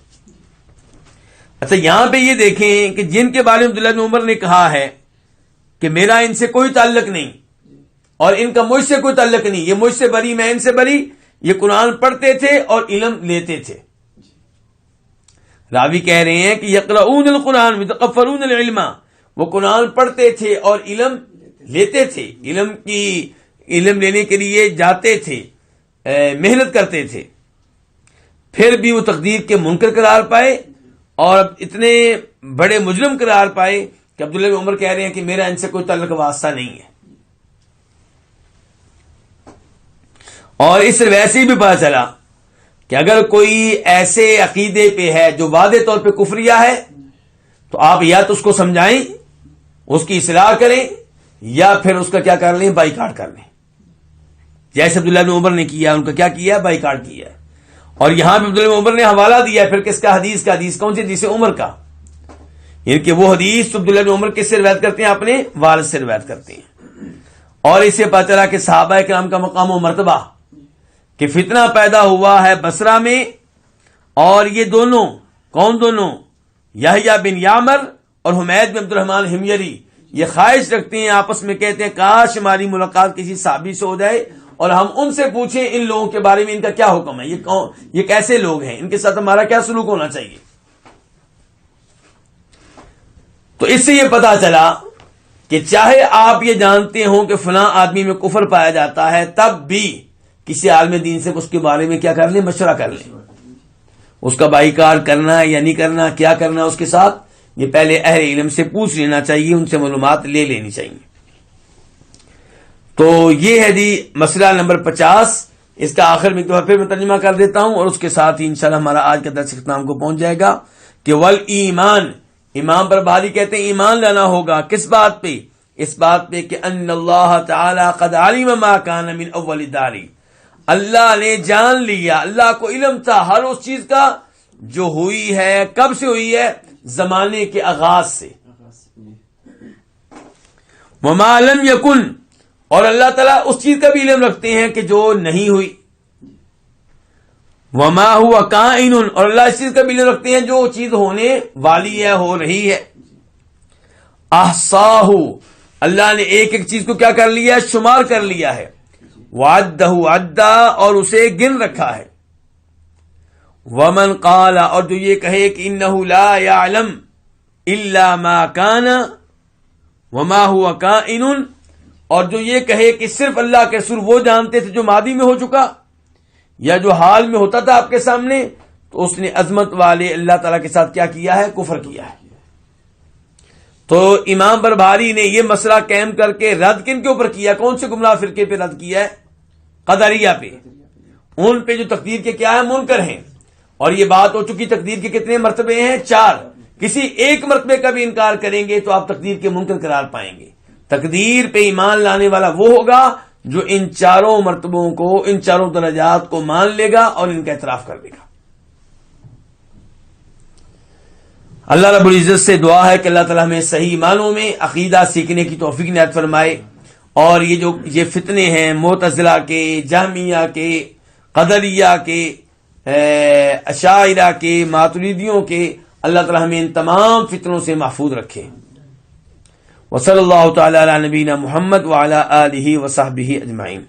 اچھا، یہاں پہ یہ دیکھیں کہ جن کے بارے میں عبداللہ بن عمر نے کہا ہے کہ میرا ان سے کوئی تعلق نہیں اور ان کا مجھ سے کوئی تعلق نہیں، یہ مجھ سے بری، میں ان سے بری، یہ قرآن پڑھتے تھے اور علم لیتے تھے. راوی کہہ رہے ہیں کہ یقرؤون القرآن ویتقفرون العلم، وہ قرآن پڑھتے تھے اور علم لیتے تھے، علم لینے کے لیے جاتے تھے، محنت کرتے تھے. پھر بھی وہ تقدیر کے منکر قرار پائے اور اب اتنے بڑے مجرم قرار پائے کہ عبداللہ بن عمر کہہ رہے ہیں کہ میرا ان سے کوئی تعلق واسطہ نہیں ہے. اور اس سے ویسے ہی بھی پتا چلا کہ اگر کوئی ایسے عقیدے پہ ہے جو واضح طور پہ کفریہ ہے تو آپ یا تو اس کو سمجھائیں، اس کی اصلاح کریں، یا پھر اس کا کیا کر لیں؟ بائیکاٹ کر لیں. جیسے عبداللہ بن عمر نے کیا، ان کا کیا کیا؟ بائیکاٹ کیا. اور یہاں پہ عبداللہ بن عمر نے حوالہ دیا پھر کس کا؟ حدیث کا. حدیث کون سی؟ حدیث عمر کا، یعنی کہ وہ حدیث عبداللہ بن عمر کس سے روایت کرتے ہیں؟ اپنے والد سے روایت کرتے ہیں. اور اس سے پتہ چلا کہ صحابہ کرام کا مقام و مرتبہ، کہ فتنہ پیدا ہوا ہے بصرہ میں، اور یہ دونوں کون؟ دونوں یحییٰ بن یعمر اور حمید بن عبد الرحمن حمیری، یہ خواہش رکھتے ہیں، آپس میں کہتے ہیں کاش ہماری ملاقات کسی صحابی سے ہو جائے اور ہم ان سے پوچھیں ان لوگوں کے بارے میں، ان کا کیا حکم ہے، یہ کیسے لوگ ہیں، ان کے ساتھ ہمارا کیا سلوک ہونا چاہیے. تو اس سے یہ پتا چلا کہ چاہے آپ یہ جانتے ہوں کہ فلاں آدمی میں کفر پایا جاتا ہے، تب بھی کسی عالم دین سے اس کے بارے میں کیا کر لیں؟ مشورہ کر لیں. اس کا بائیکاٹ کرنا ہے یا نہیں کرنا، کیا کرنا ہے اس کے ساتھ، یہ پہلے اہل علم سے پوچھ لینا چاہیے، ان سے معلومات لے لینی چاہیے. تو یہ ہے جی مسئلہ نمبر 50. اس کا آخر میں پھر میں ترجمہ کر دیتا ہوں، اور اس کے ساتھ ہی انشاءاللہ ہمارا آج کا درس اختتام کو پہنچ جائے گا. کہ والایمان، امام پر بھاری کہتے ہیں ایمان لانا ہوگا. کس بات پہ؟ اس بات پہ کہ ان اللہ تعالی قد علم ما کان من اول داری، اللہ نے جان لیا، اللہ کو علم تھا ہر اس چیز کا جو ہوئی ہے. کب سے ہوئی ہے؟ زمانے کے آغاز سے. وما لم یکن، اور اللہ تعالیٰ اس چیز کا بھی علم رکھتے ہیں کہ جو نہیں ہوئی. وما ہوا کائن، اور اللہ اس چیز کا بھی علم رکھتے ہیں جو چیز ہونے والی ہے، ہو رہی ہے. احصاہ، اللہ نے ایک ایک چیز کو کیا کر لیا ہے؟ شمار کر لیا ہے. وعدہ عدا، اور اسے گن رکھا ہے. ومن قال، اور جو یہ کہے کہ انہ لا یعلم الا ما کان وما هو کائن، اور جو یہ کہے کہ صرف اللہ کے رسول وہ جانتے تھے جو ماضی میں ہو چکا یا جو حال میں ہوتا تھا آپ کے سامنے، تو اس نے عظمت والے اللہ تعالیٰ کے ساتھ کیا کیا ہے؟ کفر کیا ہے. تو امام بربہاری نے یہ مسئلہ قائم کر کے رد کن کے اوپر کیا؟ کون سے گمراہ فرقے پہ رد کیا ہے؟ قدریہ پہ. ان پہ جو تقدیر کے کیا ہے منکر ہیں. اور یہ بات ہو چکی تقدیر کے کتنے مرتبے ہیں؟ 4. کسی ایک مرتبے کا بھی انکار کریں گے تو آپ تقدیر کے منکر قرار پائیں گے. تقدیر پہ ایمان لانے والا وہ ہوگا جو ان 4 مرتبوں کو، ان 4 درجات کو مان لے گا اور ان کا اعتراف کر لے گا. اللہ رب العزت سے دعا ہے کہ اللہ تعالیٰ ہمیں صحیح معنوں میں عقیدہ سیکھنے کی توفیق عنایت فرمائے، اور یہ فتنے ہیں معتزلہ کے، جہمیہ کے، قدریہ کے، اشاعرہ کے، ماتریدیوں کے، اللہ تعالیٰ ہمیں ان تمام فتنوں سے محفوظ رکھے. وصلی اللہ تعالی علی نبینا محمد وعلی آلہ وصحبہ اجمعین.